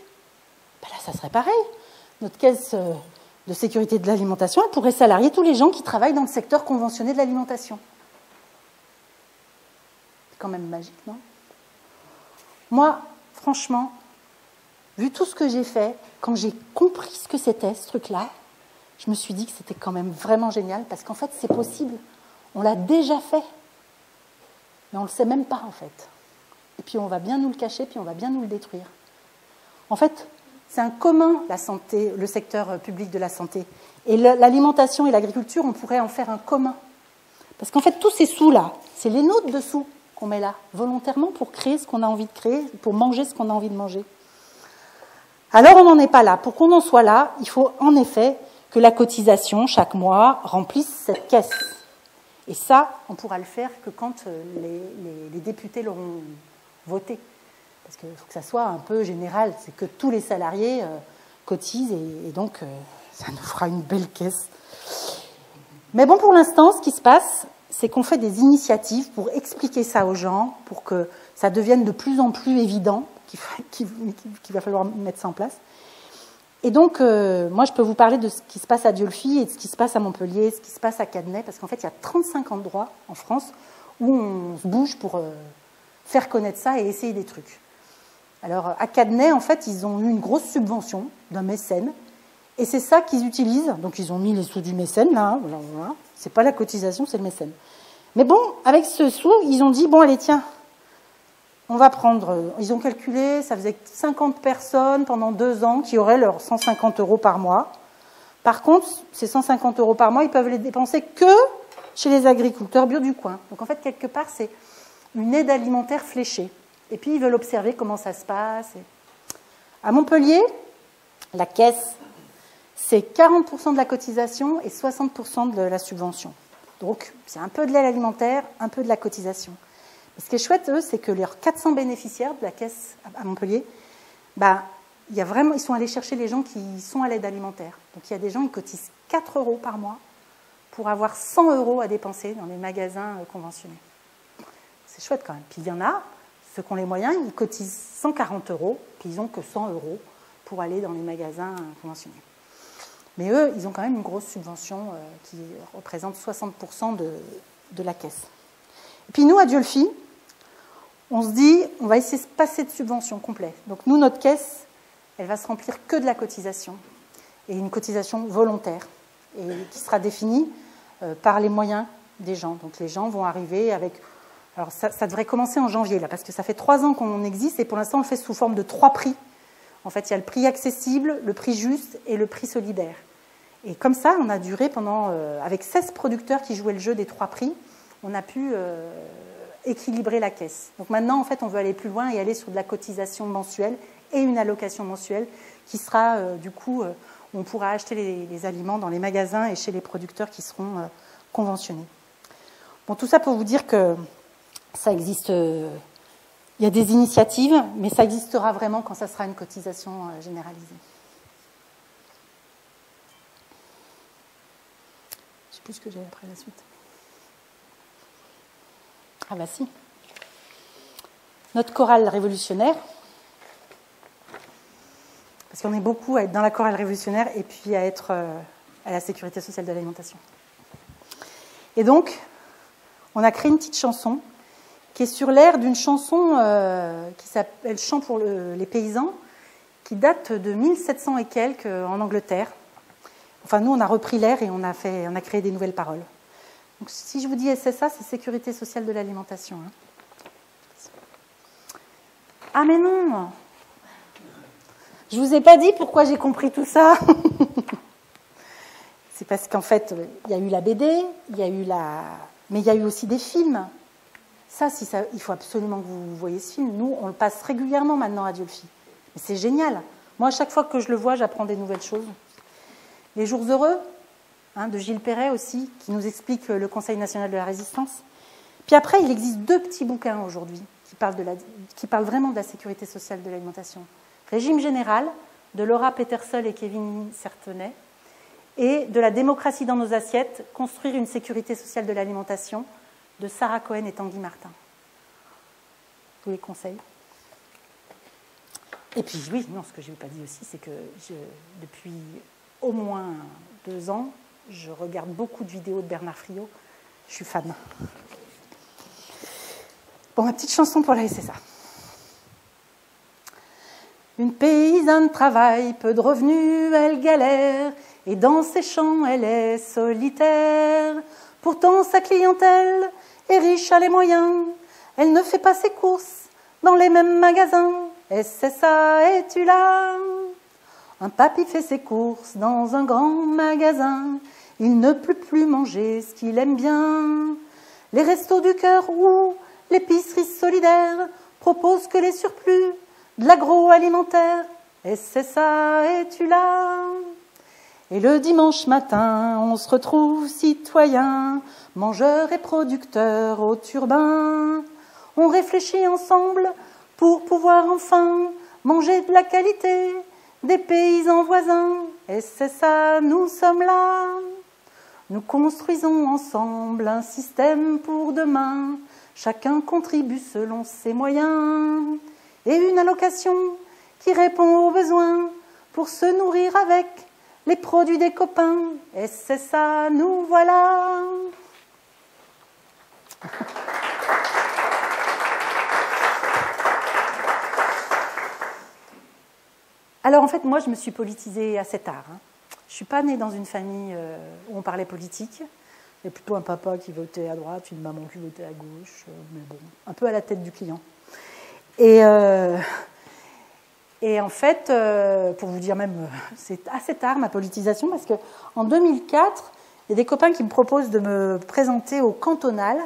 Là, ça serait pareil. Notre caisse de sécurité de l'alimentation, elle pourrait salarier tous les gens qui travaillent dans le secteur conventionné de l'alimentation. C'est quand même magique, non? Moi, franchement, vu tout ce que j'ai fait, quand j'ai compris ce que c'était, ce truc-là, je me suis dit que c'était quand même vraiment génial, parce qu'en fait, c'est possible. On l'a déjà fait. Mais on ne le sait même pas, en fait. Et puis, on va bien nous le cacher, puis on va bien nous le détruire. En fait, c'est un commun, la santé, le secteur public de la santé. Et l'alimentation et l'agriculture, on pourrait en faire un commun. Parce qu'en fait, tous ces sous-là, c'est les nôtres de sous qu'on met là, volontairement pour créer ce qu'on a envie de créer, pour manger ce qu'on a envie de manger. Alors, on n'en est pas là. Pour qu'on en soit là, il faut en effet que la cotisation, chaque mois, remplisse cette caisse. Et ça, on pourra le faire que quand les députés l'auront voté. Parce qu'il faut que ça soit un peu général, c'est que tous les salariés cotisent et donc ça nous fera une belle caisse. Mais bon, pour l'instant, ce qui se passe, c'est qu'on fait des initiatives pour expliquer ça aux gens, pour que ça devienne de plus en plus évident qu'il va falloir mettre ça en place. Et donc, moi, je peux vous parler de ce qui se passe à Dieulefit et de ce qui se passe à Montpellier, ce qui se passe à Cadenet, parce qu'en fait, il y a 35 endroits en France où on se bouge pour faire connaître ça et essayer des trucs. Alors, à Cadenet, en fait, ils ont eu une grosse subvention d'un mécène, et c'est ça qu'ils utilisent. Donc, ils ont mis les sous du mécène, là, voilà. C'est pas la cotisation, c'est le mécène. Mais bon, avec ce sou, ils ont dit, bon, allez, tiens, on va prendre... Ils ont calculé, ça faisait 50 personnes pendant 2 ans qui auraient leurs 150 € par mois. Par contre, ces 150 € par mois, ils peuvent les dépenser que chez les agriculteurs bio du coin. Donc, en fait, quelque part, c'est une aide alimentaire fléchée. Et puis, ils veulent observer comment ça se passe. À Montpellier, la caisse, c'est 40% de la cotisation et 60% de la subvention. Donc, c'est un peu de l'aide alimentaire, un peu de la cotisation. Mais ce qui est chouette, eux, c'est que leurs 400 bénéficiaires de la caisse à Montpellier, ils sont allés chercher les gens qui sont à l'aide alimentaire. Donc, il y a des gens qui cotisent 4 € par mois pour avoir 100 € à dépenser dans les magasins conventionnés. C'est chouette quand même. Puis, il y en a... Ceux qui ont les moyens, ils cotisent 140 €, puis ils n'ont que 100 € pour aller dans les magasins conventionnés. Mais eux, ils ont quand même une grosse subvention qui représente 60% de la caisse. Et puis nous, à Dieulefit, on se dit, on va essayer de passer de subvention complète. Donc nous, notre caisse, elle va se remplir que de la cotisation, et une cotisation volontaire, et qui sera définie par les moyens des gens. Donc les gens vont arriver avec... Alors ça devrait commencer en janvier, là, parce que ça fait 3 ans qu'on existe, et pour l'instant, on le fait sous forme de 3 prix. En fait, il y a le prix accessible, le prix juste et le prix solidaire. Et comme ça, on a duré pendant... avec 16 producteurs qui jouaient le jeu des 3 prix, on a pu équilibrer la caisse. Donc maintenant, en fait, on veut aller plus loin et aller sur de la cotisation mensuelle et une allocation mensuelle qui sera, du coup, où on pourra acheter les aliments dans les magasins et chez les producteurs qui seront conventionnés. Bon, tout ça pour vous dire que ça existe... il y a des initiatives, mais ça existera vraiment quand ça sera une cotisation généralisée. Je ne sais plus ce que j'ai après la suite. Ah bah si. Notre chorale révolutionnaire, parce qu'on est beaucoup à être dans la chorale révolutionnaire et puis à être à la sécurité sociale de l'alimentation. Et donc, on a créé une petite chanson qui est sur l'air d'une chanson qui s'appelle « Chant pour les paysans », qui date de 1700 et quelques en Angleterre. Enfin, nous, on a repris l'air et on a créé des nouvelles paroles. Donc, si je vous dis SSA, c'est Sécurité sociale de l'alimentation. Hein. Ah, mais non! Je ne vous ai pas dit pourquoi j'ai compris tout ça. C'est parce qu'en fait, il y a eu la BD, mais il y a eu aussi des films. Ça, il faut absolument que vous voyez ce film. Nous, on le passe régulièrement maintenant à Dieulefit. Mais c'est génial. Moi, à chaque fois que je le vois, j'apprends des nouvelles choses. Les Jours heureux, de Gilles Perret aussi, qui nous explique le Conseil national de la résistance. Puis après, il existe 2 petits bouquins aujourd'hui qui parlent vraiment de la sécurité sociale de l'alimentation. Régime général, de Laura Petersol et Kevin Sertenay, et de la démocratie dans nos assiettes, construire une sécurité sociale de l'alimentation, de Sarah Cohen et Tanguy Martin. Je vous les conseille. Et puis, oui, non, ce que je n'ai pas dit aussi, c'est que depuis au moins 2 ans, je regarde beaucoup de vidéos de Bernard Friot. Je suis fan. Bon, ma petite chanson pour la SSA. Une paysanne travaille, peu de revenus, elle galère, et dans ses champs, elle est solitaire. Pourtant, sa clientèle est riche, a les moyens. Elle ne fait pas ses courses dans les mêmes magasins. SSA, es-tu là? Un papy fait ses courses dans un grand magasin. Il ne peut plus manger ce qu'il aime bien. Les restos du cœur ou l'épicerie solidaire proposent que les surplus de l'agroalimentaire. SSA, es-tu là? Et le dimanche matin, on se retrouve citoyens, mangeurs et producteurs au turbin. On réfléchit ensemble pour pouvoir enfin manger de la qualité des paysans voisins. SSA, nous sommes là. Nous construisons ensemble un système pour demain. Chacun contribue selon ses moyens. Et une allocation qui répond aux besoins pour se nourrir avec les produits des copains. SSA, nous voilà. Alors en fait, moi je me suis politisée assez tard. Je ne suis pas née dans une famille où on parlait politique. Il y a plutôt un papa qui votait à droite, une maman qui votait à gauche, mais bon, un peu à la tête du client. Et en fait, pour vous dire même, c'est assez tard ma politisation, parce qu'en 2004, il y a des copains qui me proposent de me présenter au cantonal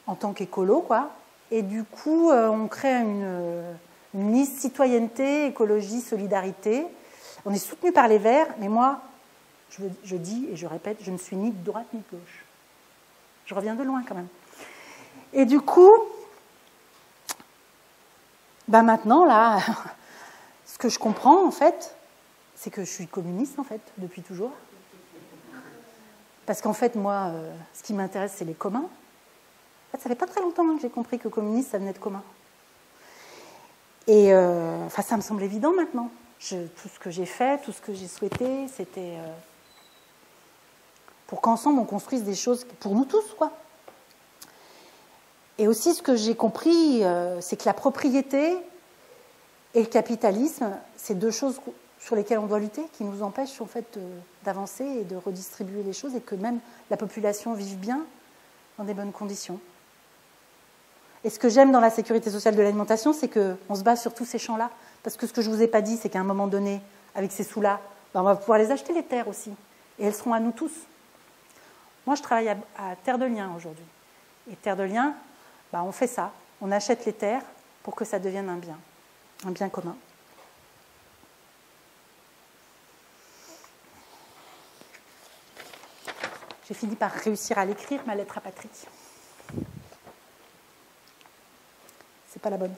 en tant qu'écolo, quoi. Et du coup, on crée une liste citoyenneté, écologie, solidarité. On est soutenu par les Verts, mais moi, je dis et je répète, je ne suis ni de droite ni de gauche. Je reviens de loin quand même. Et du coup, ben maintenant, là, ce que je comprends, en fait, c'est que je suis communiste, en fait, depuis toujours. Parce qu'en fait, moi, ce qui m'intéresse, c'est les communs. En fait, ça fait pas très longtemps que j'ai compris que communiste, ça venait de commun. Et enfin, ça me semble évident maintenant. Tout ce que j'ai fait, tout ce que j'ai souhaité, c'était pour qu'ensemble on construise des choses pour nous tous, quoi. Et aussi, ce que j'ai compris, c'est que la propriété et le capitalisme, c'est 2 choses sur lesquelles on doit lutter, qui nous empêchent en fait d'avancer et de redistribuer les choses, et que même la population vive bien dans des bonnes conditions. Et ce que j'aime dans la sécurité sociale de l'alimentation, c'est qu'on se base sur tous ces champs-là. Parce que ce que je ne vous ai pas dit, c'est qu'à un moment donné, avec ces sous-là, ben on va pouvoir les acheter, les terres aussi. Et elles seront à nous tous. Moi, je travaille à Terre de Liens aujourd'hui. Et Terre de Liens, ben on fait ça. On achète les terres pour que ça devienne un bien commun. J'ai fini par réussir à l'écrire, ma lettre à Patrick. C'est pas la bonne.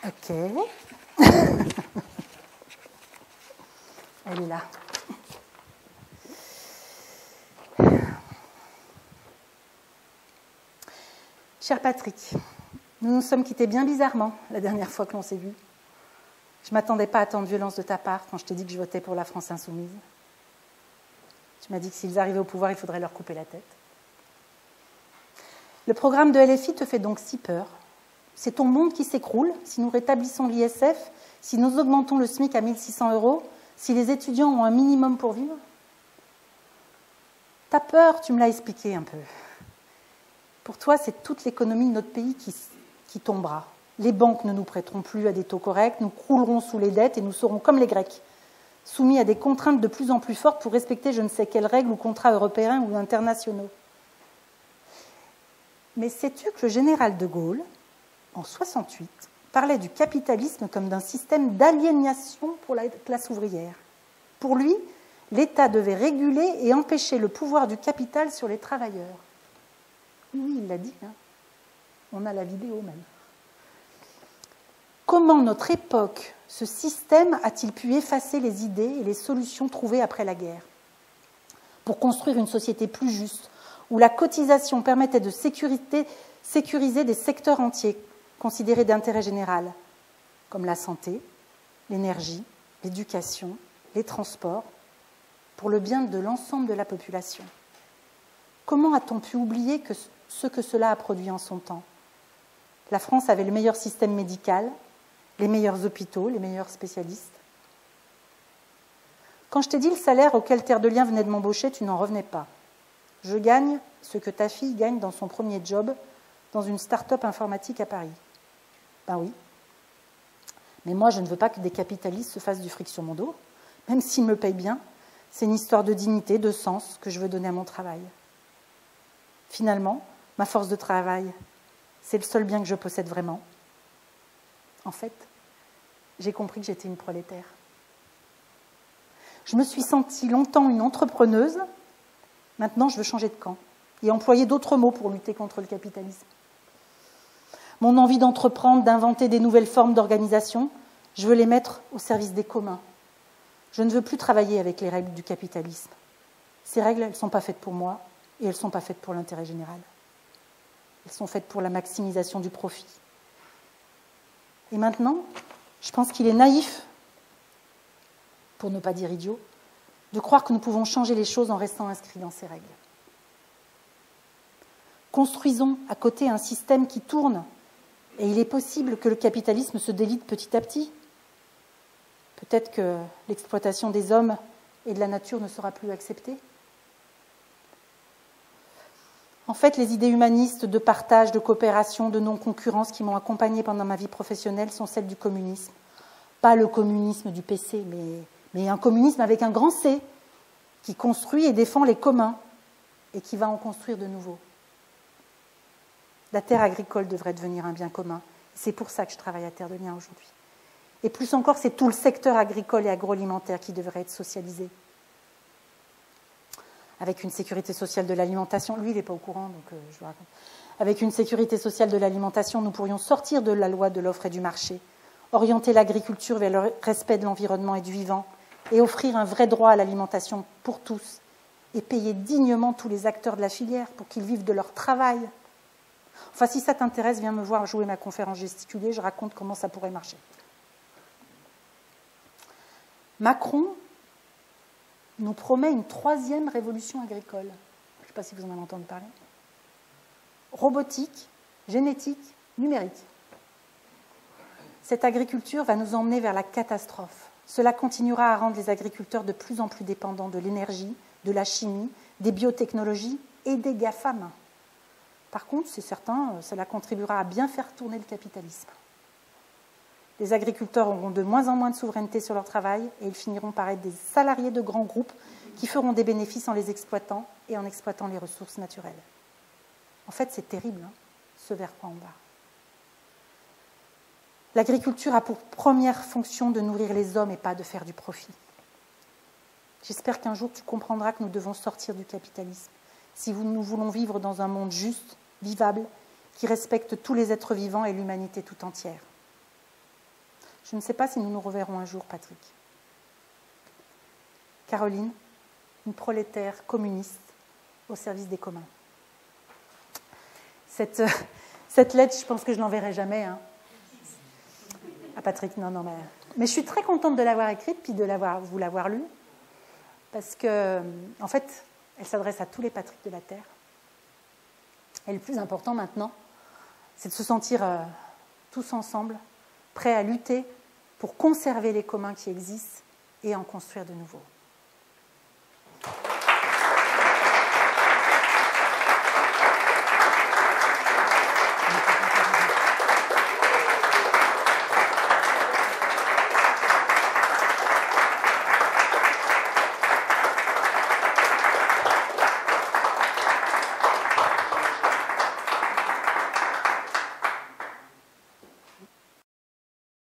Ok. Elle est là. Cher Patrick, nous nous sommes quittés bien bizarrement la dernière fois que l'on s'est vus. Je ne m'attendais pas à tant de violence de ta part quand je t'ai dit que je votais pour la France insoumise. Tu m'as dit que s'ils arrivaient au pouvoir, il faudrait leur couper la tête. Le programme de LFI te fait donc si peur. C'est ton monde qui s'écroule si nous rétablissons l'ISF, si nous augmentons le SMIC à 1 600 €, si les étudiants ont un minimum pour vivre. T'as peur, tu me l'as expliqué un peu. Pour toi, c'est toute l'économie de notre pays qui tombera. Les banques ne nous prêteront plus à des taux corrects, nous croulerons sous les dettes et nous serons comme les Grecs, soumis à des contraintes de plus en plus fortes pour respecter je ne sais quelles règles ou contrats européens ou internationaux. Mais sais-tu que le général de Gaulle, en 1968, parlait du capitalisme comme d'un système d'aliénation pour la classe ouvrière. Pour lui, l'État devait réguler et empêcher le pouvoir du capital sur les travailleurs. Oui, il l'a dit, hein. On a la vidéo même. Comment notre époque, ce système, a-t-il pu effacer les idées et les solutions trouvées après la guerre pour construire une société plus juste, où la cotisation permettait de sécuriser des secteurs entiers considérés d'intérêt général, comme la santé, l'énergie, l'éducation, les transports, pour le bien de l'ensemble de la population. Comment a-t-on pu oublier ce que cela a produit en son temps? La France avait le meilleur système médical, les meilleurs hôpitaux, les meilleurs spécialistes. Quand je t'ai dit le salaire auquel Terre de Liens venait de m'embaucher, tu n'en revenais pas. Je gagne ce que ta fille gagne dans son premier job dans une start-up informatique à Paris. Ben oui. Mais moi, je ne veux pas que des capitalistes se fassent du fric sur mon dos, même s'ils me payent bien. C'est une histoire de dignité, de sens que je veux donner à mon travail. Finalement, ma force de travail, c'est le seul bien que je possède vraiment. En fait, j'ai compris que j'étais une prolétaire. Je me suis sentie longtemps une entrepreneuse. Maintenant, je veux changer de camp et employer d'autres mots pour lutter contre le capitalisme. Mon envie d'entreprendre, d'inventer des nouvelles formes d'organisation, je veux les mettre au service des communs. Je ne veux plus travailler avec les règles du capitalisme. Ces règles, elles ne sont pas faites pour moi et elles ne sont pas faites pour l'intérêt général. Elles sont faites pour la maximisation du profit. Et maintenant, je pense qu'il est naïf, pour ne pas dire idiot, de croire que nous pouvons changer les choses en restant inscrits dans ces règles. Construisons à côté un système qui tourne, et il est possible que le capitalisme se délite petit à petit. Peut-être que l'exploitation des hommes et de la nature ne sera plus acceptée. En fait, les idées humanistes de partage, de coopération, de non-concurrence qui m'ont accompagnée pendant ma vie professionnelle sont celles du communisme. Pas le communisme du PC, mais un communisme avec un grand C, qui construit et défend les communs et qui va en construire de nouveaux. La terre agricole devrait devenir un bien commun. C'est pour ça que je travaille à Terre de Liens aujourd'hui. Et plus encore, c'est tout le secteur agricole et agroalimentaire qui devrait être socialisé. Avec une sécurité sociale de l'alimentation, lui il n'est pas au courant, donc je vous raconte. Avec une sécurité sociale de l'alimentation, nous pourrions sortir de la loi de l'offre et du marché, orienter l'agriculture vers le respect de l'environnement et du vivant, et offrir un vrai droit à l'alimentation pour tous, et payer dignement tous les acteurs de la filière pour qu'ils vivent de leur travail. Enfin, si ça t'intéresse, viens me voir jouer ma conférence gesticulée, je raconte comment ça pourrait marcher. Macron nous promet une 3e révolution agricole. Je ne sais pas si vous en avez entendu parler. Robotique, génétique, numérique. Cette agriculture va nous emmener vers la catastrophe. Cela continuera à rendre les agriculteurs de plus en plus dépendants de l'énergie, de la chimie, des biotechnologies et des GAFAM. Par contre, c'est certain, cela contribuera à bien faire tourner le capitalisme. Les agriculteurs auront de moins en moins de souveraineté sur leur travail et ils finiront par être des salariés de grands groupes qui feront des bénéfices en les exploitant et en exploitant les ressources naturelles. En fait, c'est terrible, ce vers quoi on va. L'agriculture a pour première fonction de nourrir les hommes et pas de faire du profit. J'espère qu'un jour tu comprendras que nous devons sortir du capitalisme si nous voulons vivre dans un monde juste, vivable, qui respecte tous les êtres vivants et l'humanité tout entière. Je ne sais pas si nous nous reverrons un jour, Patrick. Caroline, une prolétaire communiste au service des communs. Cette lettre, je pense que je ne l'enverrai jamais. À Patrick, non, mais je suis très contente de l'avoir écrite, puis de vous l'avoir lue, parce que, en fait, elle s'adresse à tous les Patrick de la Terre. Et le plus important maintenant, c'est de se sentir tous ensemble, prêts à lutter pour conserver les communs qui existent et en construire de nouveaux.